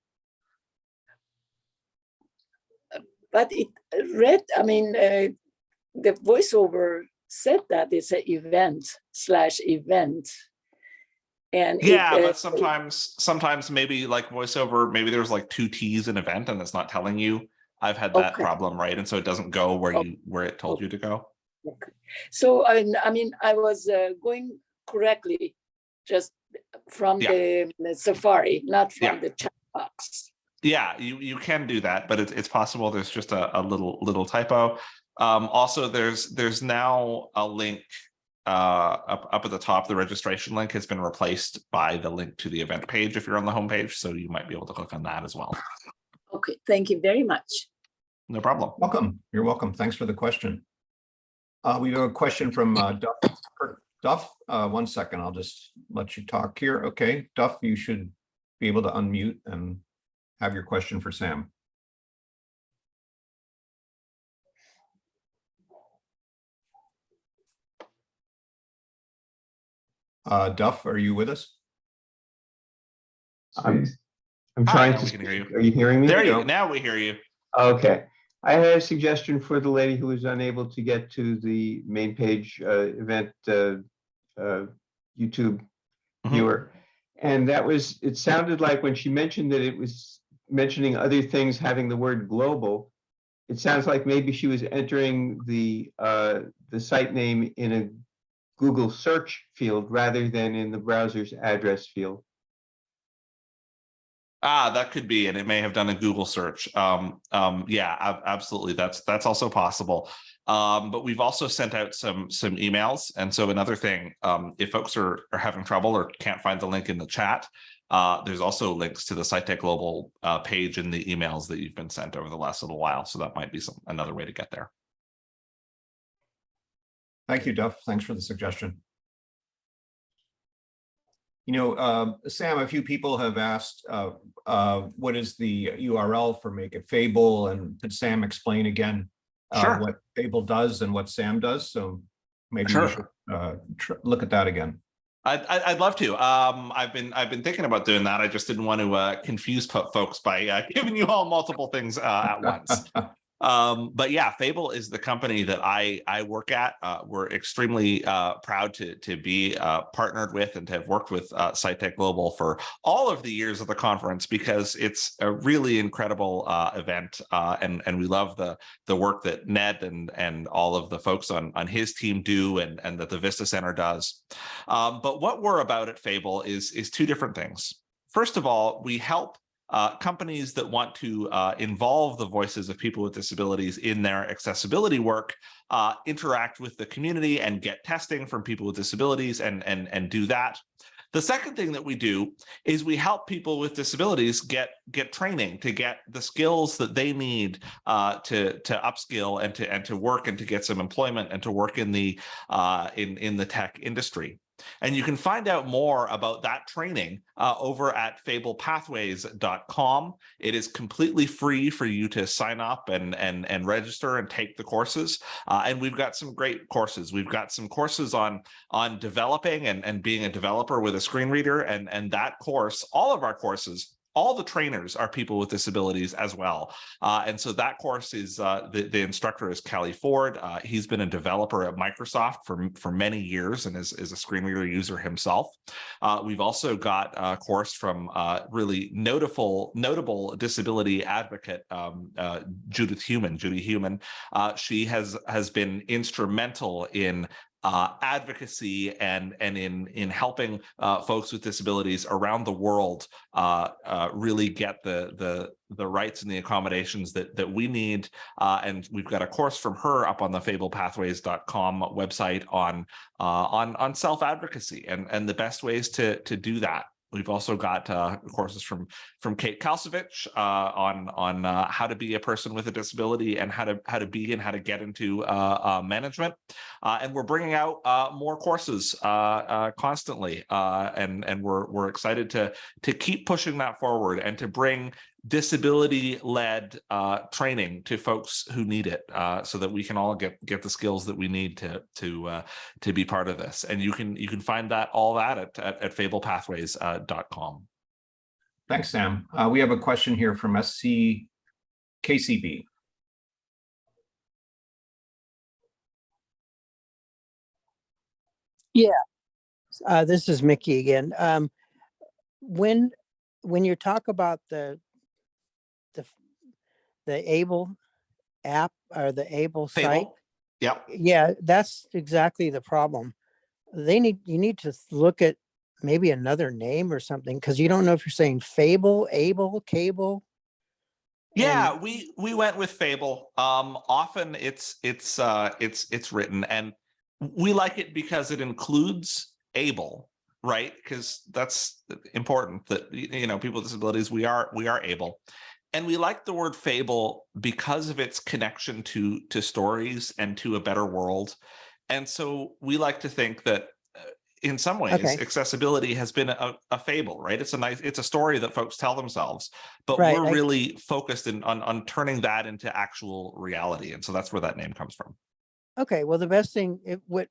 But it read, I mean, the voiceover said that it's an event/event. And yeah, but sometimes maybe like voiceover, maybe there's like 2 T's in event and it's not telling you. I've had that problem, right? And so it doesn't go where it told you to go. Okay. So I mean, I was going correctly just from the Safari, not from the chat box. Yeah, you can do that, but it's possible there's just a little typo. Also, there's now a link up at the top. The registration link has been replaced by the link to the event page if you're on the home page, so you might be able to click on that as well. Okay, thank you very much. No problem. Welcome. You're welcome. Thanks for the question. We have a question from Duff. Duff, 1 second. I'll just let you talk here. Okay, Duff, you should be able to unmute and have your question for Sam. Duff, are you with us? I'm trying to. We can hear you. Are you hearing me? There you go. Now we hear you. Okay. I had a suggestion for the lady who was unable to get to the main page event YouTube viewer. And that was, it sounded like when she mentioned that it was mentioning other things having the word global, it sounds like maybe she was entering the site name in a Google search field rather than in the browser's address field. That could be, and it may have done a Google search. Yeah, absolutely. That's also possible. But we've also sent out some emails. And so another thing, if folks are having trouble or can't find the link in the chat, there's also links to the SciTech Global page in the emails that you've been sent over the last little while. So that might be another way to get there. Thank you, Duff. Thanks for the suggestion. You know, Sam, a few people have asked, what is the URL for Make It Fable? And could Sam explain again what Fable does and what Sam does? So maybe we should look at that again. I'd love to. I've been thinking about doing that. I just didn't want to confuse folks by giving you all multiple things at once. But yeah, Fable is the company that I work at. We're extremely proud to be partnered with and to have worked with SciTech Global for all of the years of the conference, because it's a really incredible event, and we love the work that Ned and all of the folks on his team do, and that the Vista Center does. But what we're about at Fable is 2 different things. First of all, we help companies that want to involve the voices of people with disabilities in their accessibility work, interact with the community and get testing from people with disabilities and do that. The second thing that we do is we help people with disabilities get training, to get the skills that they need to upskill and to work and to get some employment and to work in the tech industry. And you can find out more about that training over at fablepathways.com. It is completely free for you to sign up and register and take the courses. And we've got some great courses. We've got some courses on developing and being a developer with a screen reader. And that course, all of our courses all the trainers are people with disabilities as well. And so that course is, the instructor is Callie Ford. He's been a developer at Microsoft for many years and is a screen reader user himself. We've also got a course from really notable disability advocate, Judy Human. She has been instrumental in advocacy and in helping folks with disabilities around the world really get the rights and the accommodations that we need. And we've got a course from her up on the fablepathways.com website on self-advocacy and the best ways to do that. We've also got courses from Kate Kalsevich on how to be a person with a disability and how to be and how to get into management. And we're bringing out more courses constantly, and we're excited to keep pushing that forward and to bring disability-led training to folks who need it, so that we can all get the skills that we need to be part of this. And you can find all that at fablepathways.com. Thanks, Sam. We have a question here from SCKCB. Yeah, this is Mickey again. When you talk about the Able app or the Able site, yep, yeah, that's exactly the problem. You need to look at maybe another name or something, because you don't know if you're saying Fable, Able, Cable. Yeah, we went with Fable. Often it's written, and we like it because it includes able, right? Because that's important that people with disabilities, we are able. And we like the word fable because of its connection to stories and to a better world. And so we like to think that in some ways, accessibility has been a fable, right? It's a story that folks tell themselves, but we're really focused on turning that into actual reality. And so that's where that name comes from. Okay, well, the best thing, what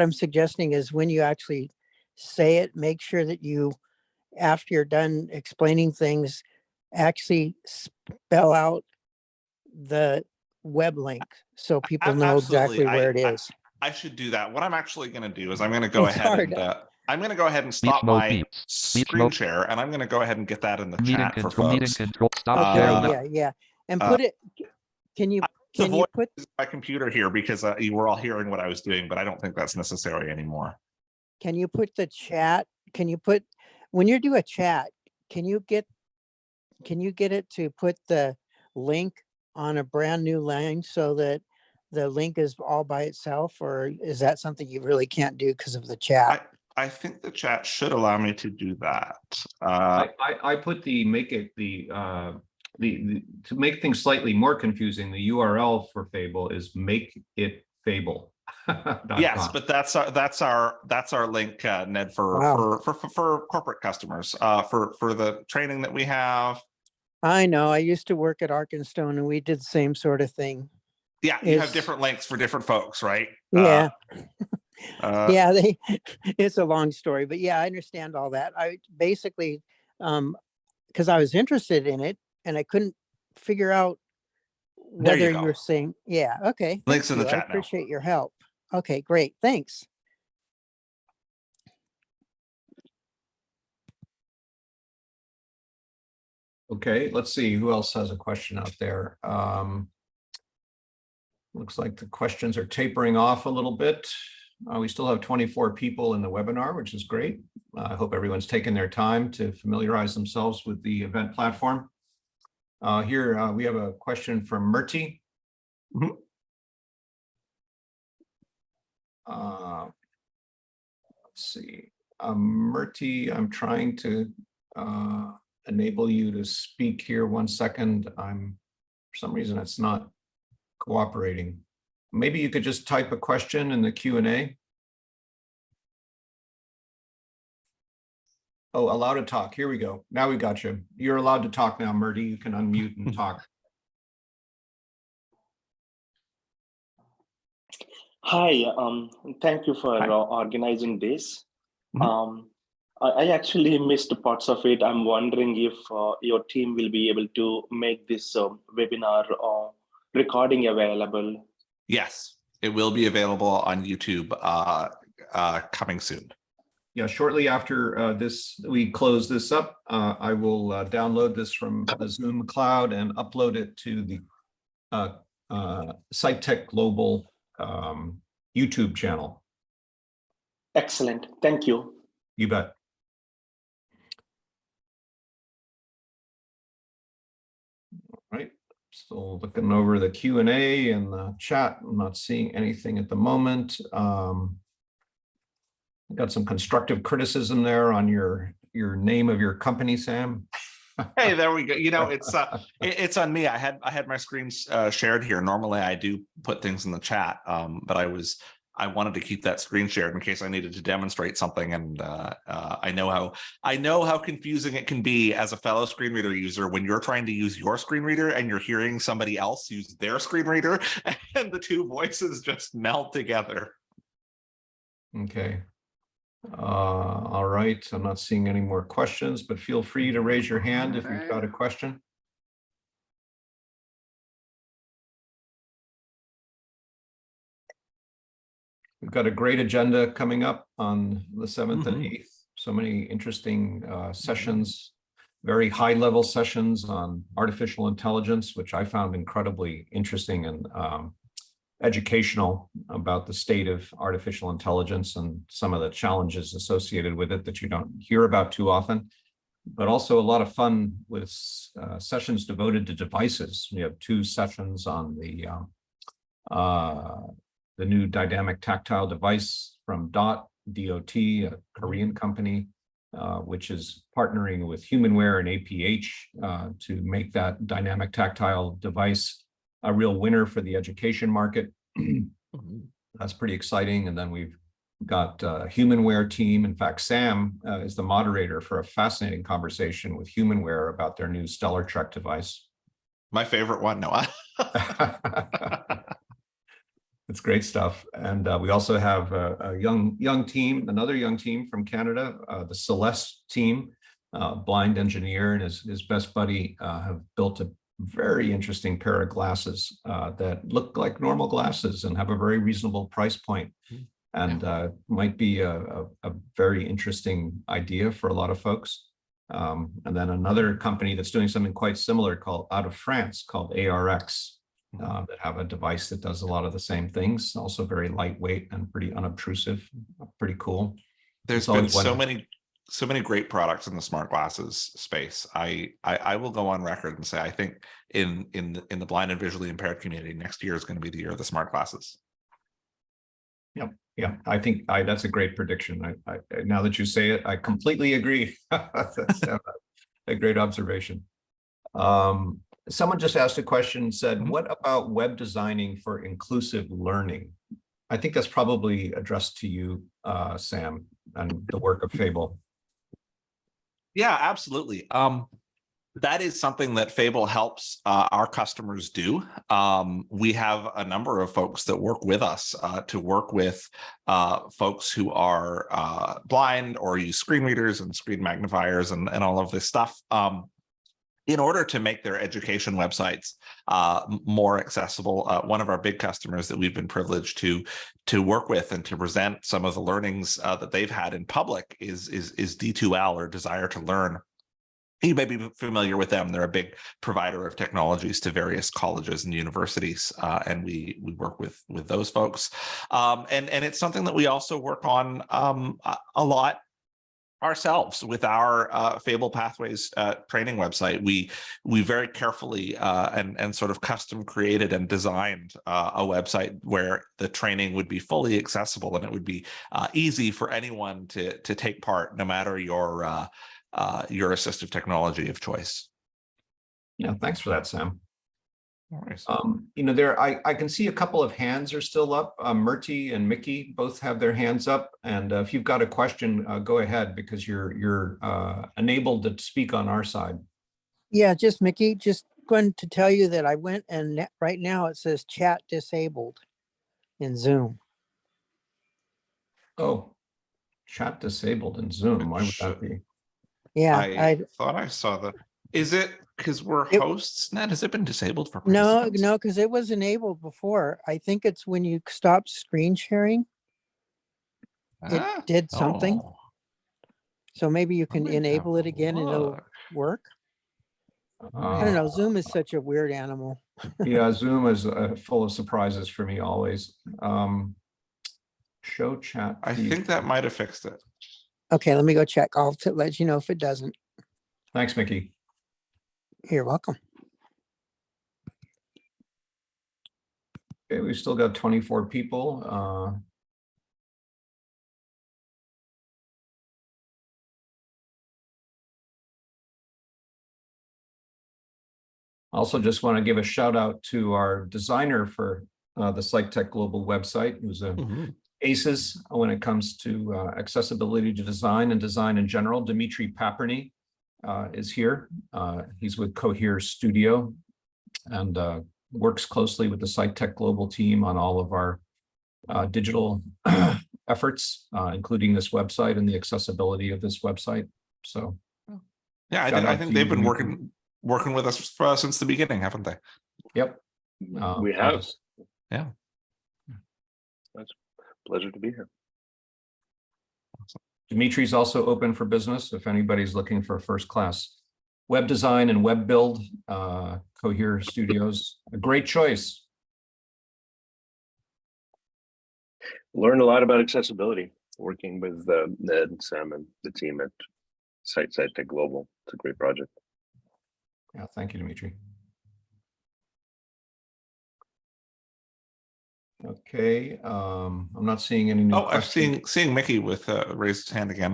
I'm suggesting is when you actually say it, make sure that you, after you're done explaining things, actually spell out the web link so people know exactly where it is. I should do that. What I'm actually going to do is I'm going to go ahead and stop my screen share, and I'm going to go ahead and get that in the chat for folks. Yeah. And put it. Can you put my computer here because you were all hearing what I was doing, but I don't think that's necessary anymore. Can you put the chat? Can you put, when you do a chat, can you get it to put the link on a brand new line so that the link is all by itself, or is that something you really can't do because of the chat? I think the chat should allow me to do that. I put to make things slightly more confusing, the URL for Fable is makeitfable. Yes, but that's our link, Ned, for corporate customers, for the training that we have. I know. I used to work at Arkenstone, and we did the same sort of thing. Yeah, you have different links for different folks, right? Yeah. Yeah, it's a long story, but yeah, I understand all that. I basically, because I was interested in it and I couldn't figure out whether you were saying, yeah, okay. Links in the chat I appreciate your help. Okay, great. Thanks. Okay, let's see who else has a question out there. Looks like the questions are tapering off a little bit. We still have 24 people in the webinar, which is great. I hope everyone's taken their time to familiarize themselves with the event platform. Here we have a question from Murti. Let's see, Murti, I'm trying to enable you to speak here. 1 second. For some reason it's not cooperating. Maybe you could just type a question in the Q&A. Oh, allowed to talk. Here we go. Now we got you. You're allowed to talk now, Murti. You can unmute and talk. Hi, thank you for organizing this. I actually missed parts of it. I'm wondering if your team will be able to make this webinar recording available. Yes, it will be available on YouTube coming soon. Yeah, shortly after we close this up, I will download this from the Zoom cloud and upload it to the SciTech Global YouTube channel. Excellent. Thank you. You bet. All right. Still looking over the Q&A and the chat. I'm not seeing anything at the moment. Got some constructive criticism there on your name of your company, Sam. Hey, there we go. You know, it's on me. I had my screen shared here. Normally, I do put things in the chat, but I wanted to keep that screen shared in case I needed to demonstrate something. And I know how confusing it can be as a fellow screen reader user when you're trying to use your screen reader and you're hearing somebody else use their screen reader, and the two voices just meld together. Okay. All right. I'm not seeing any more questions, but feel free to raise your hand if you've got a question. We've got a great agenda coming up on the 7th and 8th. So many interesting sessions, very high level sessions on artificial intelligence, which I found incredibly interesting and educational about the state of artificial intelligence and some of the challenges associated with it that you don't hear about too often, but also a lot of fun with sessions devoted to devices. We have 2 sessions on the new dynamic tactile device from DOT, a Korean company, which is partnering with Humanware and APH to make that dynamic tactile device a real winner for the education market. That's pretty exciting. And then we've got a Humanware team. In fact, Sam is the moderator for a fascinating conversation with Humanware about their new Stellar Trek device. My favorite one, Noah. It's great stuff. And we also have a young team, another young team from Canada, the Celeste team, blind engineer and his best buddy have built a very interesting pair of glasses that look like normal glasses and have a very reasonable price point, and might be a very interesting idea for a lot of folks. And then another company that's doing something quite similar out of France called ARX, that have a device that does a lot of the same things, also very lightweight and pretty unobtrusive, pretty cool. There's been so many great products in the smart glasses space. I will go on record and say I think in the blind and visually impaired community, next year is going to be the year of the smart glasses. Yeah, I think that's a great prediction. Now that you say it, I completely agree. That's a great observation. Someone just asked a question, said, what about web designing for inclusive learning? I think that's probably addressed to you, Sam, and the work of Fable. Yeah, absolutely. That is something that Fable helps our customers do. We have a number of folks that work with us to work with folks who are blind or use screen readers and screen magnifiers and all of this stuff in order to make their education websites more accessible. One of our big customers that we've been privileged to work with and to present some of the learnings that they've had in public is D2L, or Desire to Learn. You may be familiar with them. They're a big provider of technologies to various colleges and universities, and we work with those folks. And it's something that we also work on a lot ourselves with our Fable Pathways training website. We very carefully and sort of custom created and designed a website where the training would be fully accessible and it would be easy for anyone to take part, no matter your assistive technology of choice. Yeah, thanks for that, Sam. No worries. You know, I can see a couple of hands are still up. Murti and Mickey both have their hands up, and if you've got a question, go ahead, because you're enabled to speak on our side. Yeah, just Mickey, just going to tell you that I went and right now it says chat disabled in Zoom. Oh, Chat disabled in Zoom. Why would that be? Yeah, I thought I saw the. Is it because we're hosts, Ned? Has it been disabled for no, participants? no, because it was enabled before. I think it's when you stop screen sharing, it Ah, did something. oh. So maybe you can might have enable it again and it'll look. work. I don't know. Zoom is such a weird animal. Yeah, Zoom is full of surprises for me always. Show chat. I think that might have fixed it. Okay, let me go check. I'll let you know if it doesn't. Thanks, Mickey. You're welcome. Okay, we've still got 24 people. Also just want to give a shout out to our designer for the SiteTech Global website, who's a aces when it comes to accessibility to design and design in general. Dimitri Paperny is here. He's with Cohere Studio and works closely with the SiteTech Global team on all of our digital efforts, including this website and the accessibility of this website. So yeah, I think they've been working with us since the beginning, haven't they? Yep. We have. Yeah. That's a pleasure to be here. Dimitri's also open for business if anybody's looking for first-class web design and web build. Cohere Studios, a great choice. Learned a lot about accessibility working with Ned, Sam, and the team at SiteTech Global. It's a great project. Yeah, thank you, Dimitri. Okay, I'm not seeing any new questions. I'm seeing Mickey with raised hand again.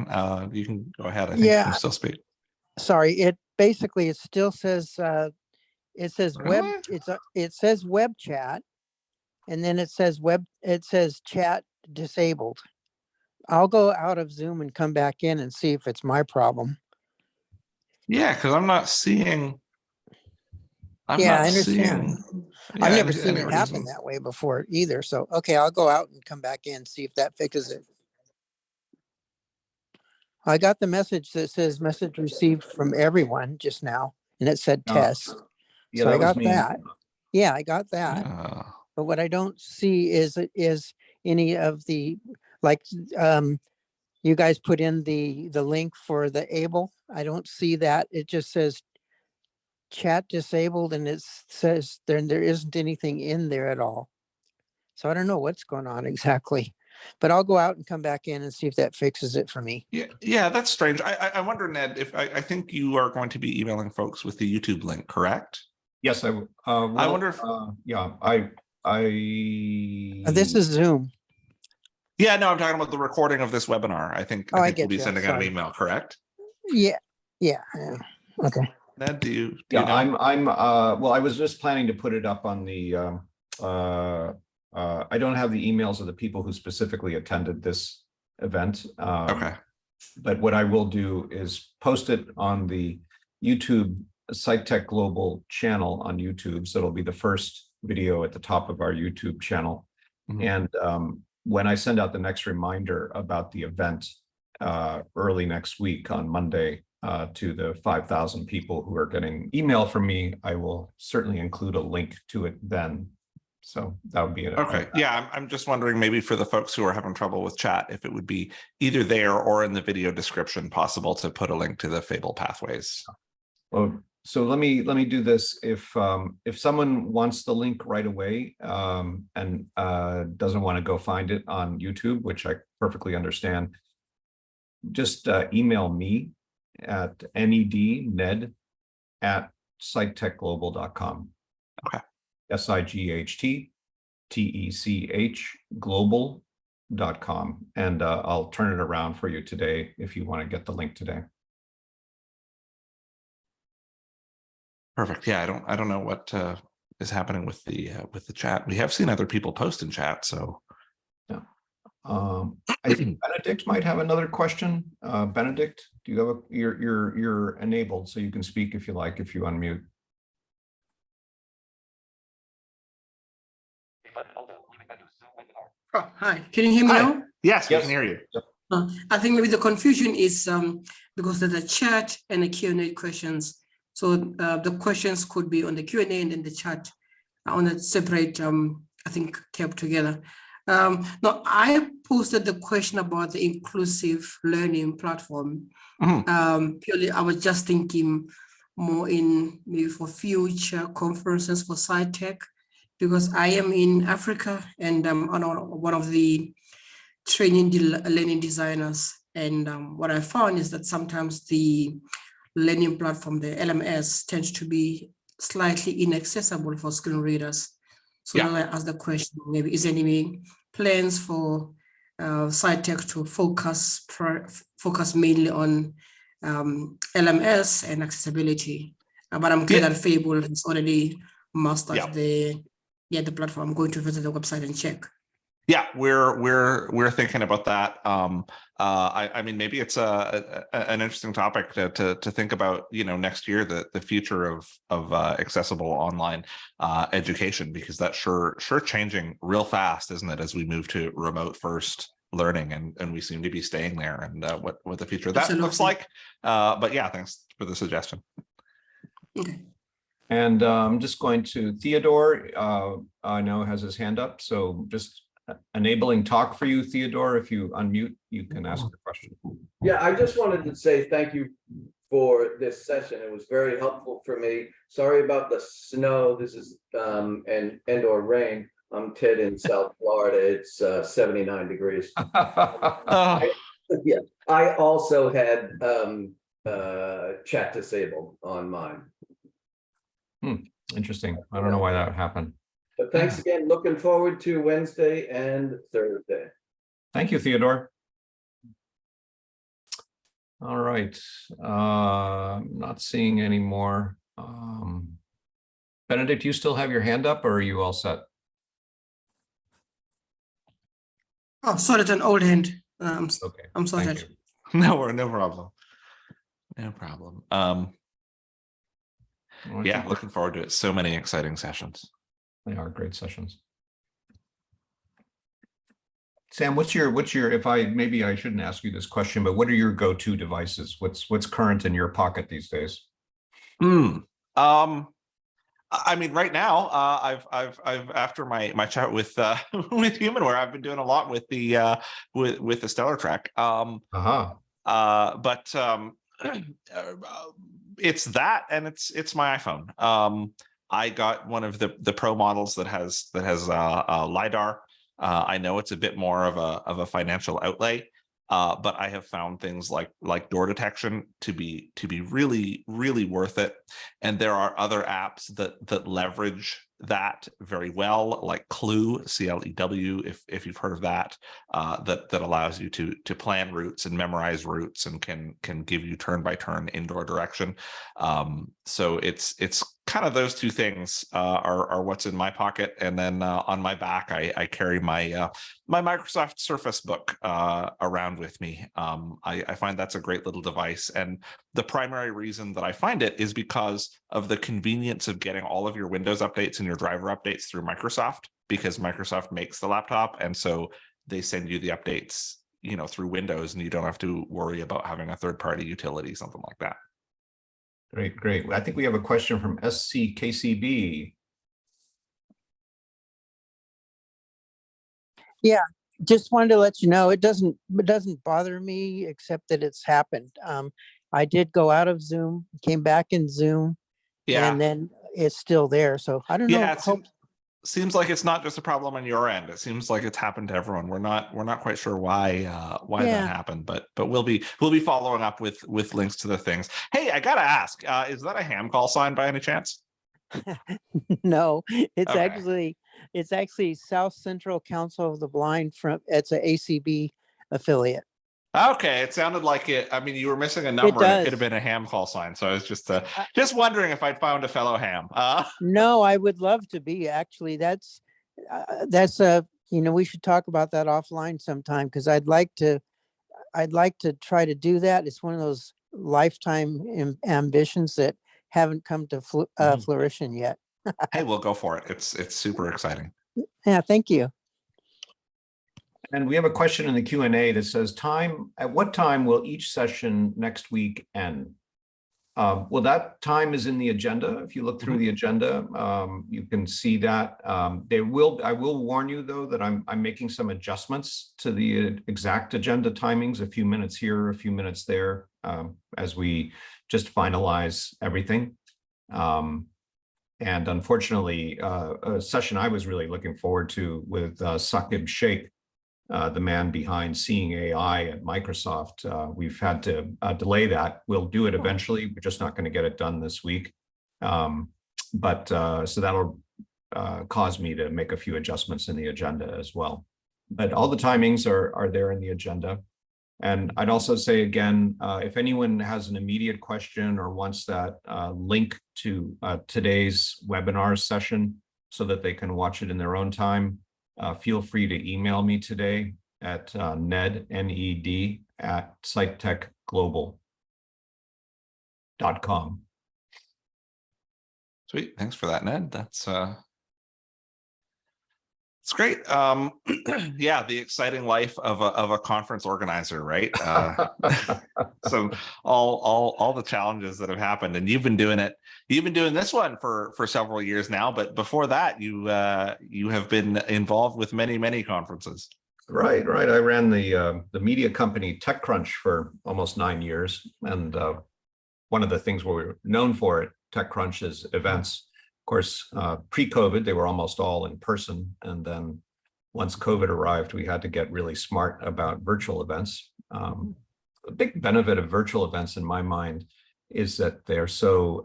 You can go ahead. I think you can still speak. Sorry, it basically it still says Really? it says web chat, and then it says chat disabled. I'll go out of Zoom and come back in and see if it's my problem. Yeah, because I'm not seeing. I understand. I've never seen it happen that way before either. So, okay, I'll go out and come back in, see if that fixes it. I got the message that says message received from everyone just now, and it said test. Yeah, so I that was got me. that. Yeah, I got that. But what I don't see is any of the, like, you guys put in the link for the able. I don't see that. It just says chat disabled, and it says there isn't anything in there at all. So I don't know what's going on exactly, but I'll go out and come back in and see if that fixes it for me. Yeah, that's strange. I wonder, Ned, if I think you are going to be emailing folks with the YouTube link, correct? Yes, I wonder if this is Zoom. Yeah, no, I'm talking about the recording of this webinar. I think we'll be sending out an email, correct? Yeah. Okay. Ned, do you yeah, know? I'm well, I was just planning to put it up on the I don't have the emails of the people who specifically attended this event. Okay. But what I will do is post it on the YouTube SiteTech Global channel on YouTube. So it'll be the first video at the top of our YouTube channel. And when I send out the next reminder about the event early next week on Monday to the 5,000 people who are getting email from me, I will certainly include a link to it then. So that would be it. Okay. Yeah, I'm just wondering maybe for the folks who are having trouble with chat, if it would be either there or in the video description possible to put a link to the Fable pathways. Well, so let me do this. If someone wants the link right away and doesn't want to go find it on YouTube, which I perfectly understand, just email me at nedned@sitetechglobal.com. Okay. SIGHTTECH global.com, and I'll turn it around for you today if you want to get the link today. Perfect. Yeah, I don't know what is happening with the chat. We have seen other people post in chat, so. Yeah. I think Benedict might have another question. Benedict, do you have you're enabled, so you can speak if you like, if you unmute. Oh, hi. Can you hear me now? Yes, we can hear you. I think maybe the confusion is because there's a chat and a Q&A questions. So the questions could be on the Q&A and then the chat on a separate, I think, kept together. Now, I posted the question about the inclusive learning platform. Purely, I was just thinking more in maybe for future conferences for SciTech, because I am in Africa and I'm one of the training learning designers. And what I found is that sometimes the learning platform, the LMS, tends to be slightly inaccessible for screen readers. So now I ask the question, maybe is there any plans for SciTech to focus mainly on LMS and accessibility? But I'm clear that Fable has already mastered the platform. I'm going to visit the website and check. Yeah, we're thinking about that. I mean, maybe it's an interesting topic to think about. Next year, the future of accessible online education, because that's sure changing real fast, isn't it? As we move to remote first learning, and we seem to be staying there. And what the future of that looks like. But yeah, thanks for the suggestion. Okay. And I'm just going to Theodore. I know has his hand up, so just enabling talk for you, Theodore. If you unmute, you can ask the question. Yeah, I just wanted to say thank you for this session. It was very helpful for me. Sorry about the snow. This is and/or rain. I'm Ted in South Florida. It's 79 degrees. I also had chat disabled on mine. Interesting. I don't know why that happened. But thanks again. Looking forward to Wednesday and Thursday. Thank you, Theodore. All right. Not seeing any more. Benedict, you still have your hand up, or are you all set? Oh, sorry, it's an old hand. Okay. I'm sorry. No problem. No problem. Yeah, looking forward to it. So many exciting sessions. They are great sessions. Sam, what's your maybe I shouldn't ask you this question, but what are your go-to devices? What's current in your pocket these days? I mean, right now, I've after my chat with with Humanware, I've been doing a lot with the Stellar Trek. But it's that, and it's my iPhone. I got one of the Pro models that has LiDAR. I know it's a bit more of a financial outlay, but I have found things like door detection to be really, really worth it. And there are other apps that leverage that very well, like Clue, CLEW, if you've heard of that, that allows you to plan routes and memorize routes and can give you turn-by-turn indoor direction. So it's kind of those two things are what's in my pocket, and then on my back I carry my my Microsoft Surface Book around with me. I find that's a great little device, and the primary reason that I find it is because of the convenience of getting all of your Windows updates and your driver updates through Microsoft, because Microsoft makes the laptop, and so they send you the updates, through Windows, and you don't have to worry about having a third-party utility, something like that. Great. I think we have a question from SCKCB. Yeah, just wanted to let you know it doesn't bother me, except that it's happened. I did go out of Zoom, came back in Zoom, and then it's still there. So I don't know. Yeah, seems like it's not just a problem on your end. It seems like it's happened to everyone. We're not quite sure why that happened, but we'll be following up with links to the things. Hey, I gotta ask, is that a ham call sign by any chance? No, it's Okay. actually South Central Council of the Blind. It's an ACB affiliate. Okay, it sounded like it. I mean, you were missing a number, and it could have been a ham call sign. So I was just wondering if I'd found a fellow ham. No, I would love to be. Actually, that's we should talk about that offline sometime, because I'd like to try to do that. It's one of those lifetime ambitions that haven't come to fruition yet. Hey, we'll go for it. It's super exciting. Yeah, thank you. And we have a question in the Q&A that says, at what time will each session next week end? Well, that time is in the agenda. If you look through the agenda, you can see that. I will warn you though that I'm making some adjustments to the exact agenda timings, a few minutes here, a few minutes there, as we just finalize everything. And unfortunately, a session I was really looking forward to with Saqib Sheikh, the man behind Seeing AI at Microsoft. We've had to delay that. We'll do it eventually. We're just not going to get it done this week. So that'll cause me to make a few adjustments in the agenda as well. But all the timings are there in the agenda. And I'd also say again, if anyone has an immediate question or wants that link to today's webinar session so that they can watch it in their own time, feel free to email me today at Ned, N-E-D, at sitetechglobal.com. Sweet. Thanks for that, Ned. That's it's great. Yeah, the exciting life of a conference organizer, right? So all the challenges that have happened, and you've been doing it. You've been doing this one for several years now, but before that, you have been involved with many conferences. Right. I ran the media company TechCrunch for almost 9 years, and one of the things we're known for at TechCrunch is events. Of course, pre-COVID, they were almost all in person. And then once COVID arrived, we had to get really smart about virtual events. The big benefit of virtual events in my mind is that they're so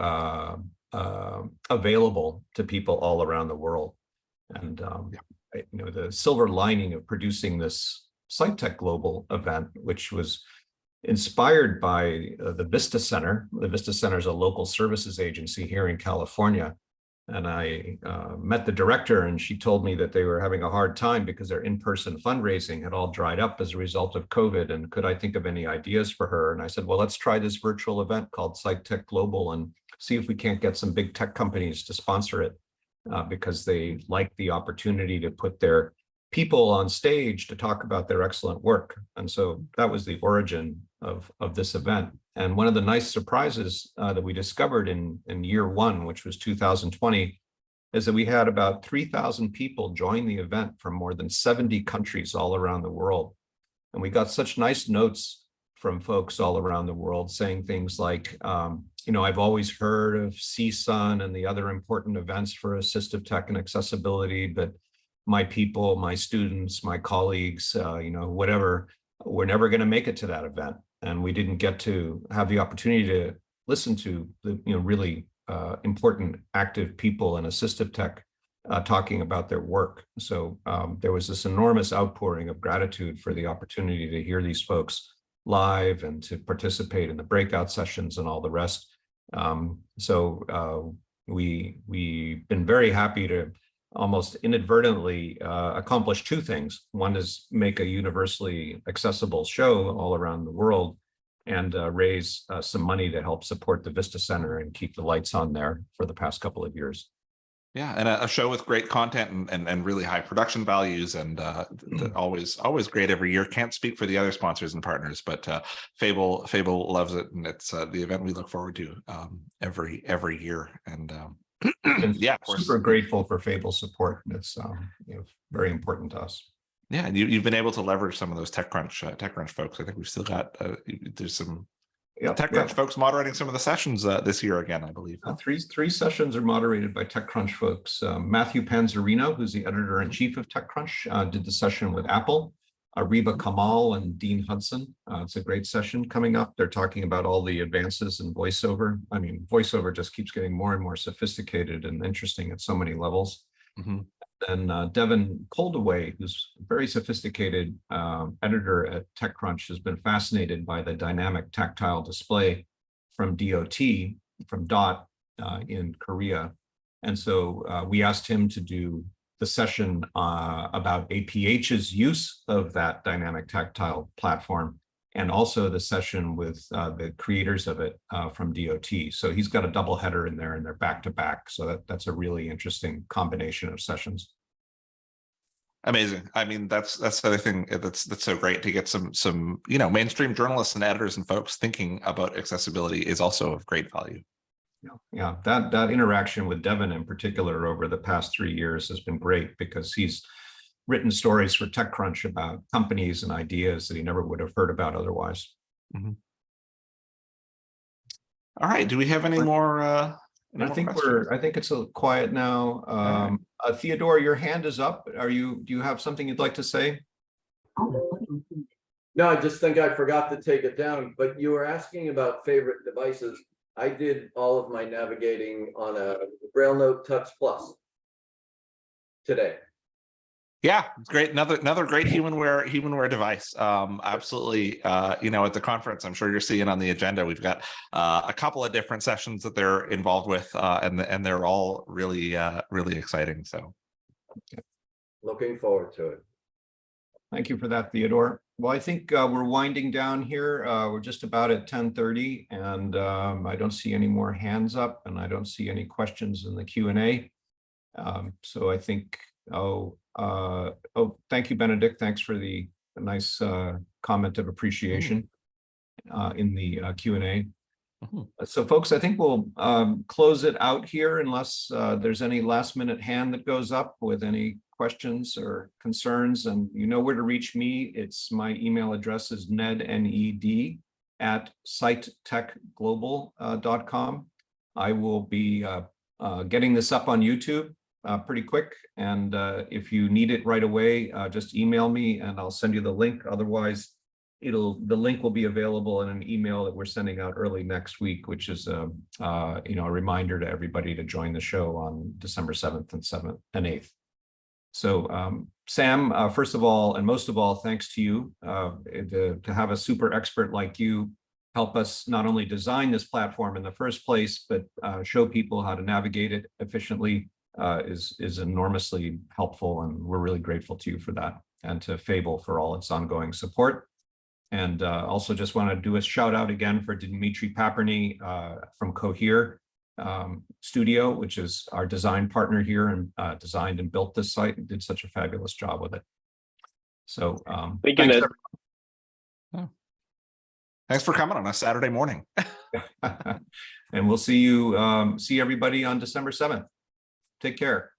available to people all around the world. And the silver lining of producing this SiteTech Global event, which was inspired by the Vista Center. The Vista Center is a local services agency here in California. And I met the director, and she told me that they were having a hard time because their in-person fundraising had all dried up as a result of COVID. And could I think of any ideas for her? And I said, well, let's try this virtual event called SiteTech Global and see if we can't get some big tech companies to sponsor it because they like the opportunity to put their people on stage to talk about their excellent work. And so that was the origin of this event. And one of the nice surprises that we discovered in year one, which was 2020, is that we had about 3,000 people join the event from more than 70 countries all around the world. And we got such nice notes from folks all around the world saying things like, I've always heard of CSUN and the other important events for assistive tech and accessibility, but my people, my students, my colleagues, whatever, we're never going to make it to that event. And we didn't get to have the opportunity to listen to the really important active people in assistive tech talking about their work. So there was this enormous outpouring of gratitude for the opportunity to hear these folks live and to participate in the breakout sessions and all the rest. We've been very happy to almost inadvertently accomplish two things. One is make a universally accessible show all around the world and raise some money to help support the Vista Center and keep the lights on there for the past couple of years. Yeah, and a show with great content and really high production values, and always great every year. Can't speak for the other sponsors and partners, but Fable loves it, and it's the event we look forward to every year. And yeah, of course, super grateful for Fable support. It's very important to us. Yeah, and you've been able to leverage some of those TechCrunch folks. I think we've still got there's some TechCrunch folks moderating some of the sessions this year again, I believe. Three sessions are moderated by TechCrunch folks. Matthew Panzarino, who's the editor-in-chief of TechCrunch, did the session with Apple. Reba Kamal and Dean Hudson. It's a great session coming up. They're talking about all the advances in voiceover. I mean, voiceover just keeps getting more and more sophisticated and interesting at so many levels. Mm-hmm. And Devin Coldaway, who's a very sophisticated editor at TechCrunch, has been fascinated by the dynamic tactile display from DOT in Korea. And so we asked him to do the session about APH's use of that dynamic tactile platform, and also the session with the creators of it from DOT. So he's got a double header in there, and they're back to back. So that's a really interesting combination of sessions. Amazing. I mean, that's the other thing that's so great to get some mainstream journalists and editors and folks thinking about accessibility is also of great value. Yeah, that interaction with Devin in particular over the past 3 years has been great, because he's written stories for TechCrunch about companies and ideas that he never would have heard about otherwise. Mm-hmm. All right. Do we have any more? I think it's a quiet now. Theodore, your hand is up. Do you have something you'd like to say? No, I just think I forgot to take it down, but you were asking about favorite devices. I did all of my navigating on a BrailleNote Touch Plus today. Yeah, it's great. Another great humanware device. Absolutely. At the conference, I'm sure you're seeing on the agenda, we've got a couple of different sessions that they're involved with, and they're all really exciting. So, looking forward to it. Thank you for that, Theodore. Well, I think we're winding down here. We're just about at 10:30, and I don't see any more hands up, and I don't see any questions in the Q&A. So I think, thank you, Benedict. Thanks for the nice comment of appreciation in the Q&A. So folks, I think we'll close it out here unless there's any last minute hand that goes up with any questions or concerns, and you know where to reach me. It's my email address is ned@sitetechglobal.com. I will be getting this up on YouTube pretty quick, and if you need it right away, just email me and I'll send you the link. Otherwise, the link will be available in an email that we're sending out early next week, which is a reminder to everybody to join the show on December 7th and 8th. So Sam, first of all, and most of all, thanks to you to have a super expert like you help us not only design this platform in the first place, but show people how to navigate it efficiently is enormously helpful, and we're really grateful to you for that, and to Fable for all its ongoing support. And also just want to do a shout out again for Dimitri Paperny from Cohere Studio, which is our design partner here, and designed and built this site and did such a fabulous job with it. So thanks, thanks for coming on a Saturday morning. And we'll see everybody on December 7th. Take care.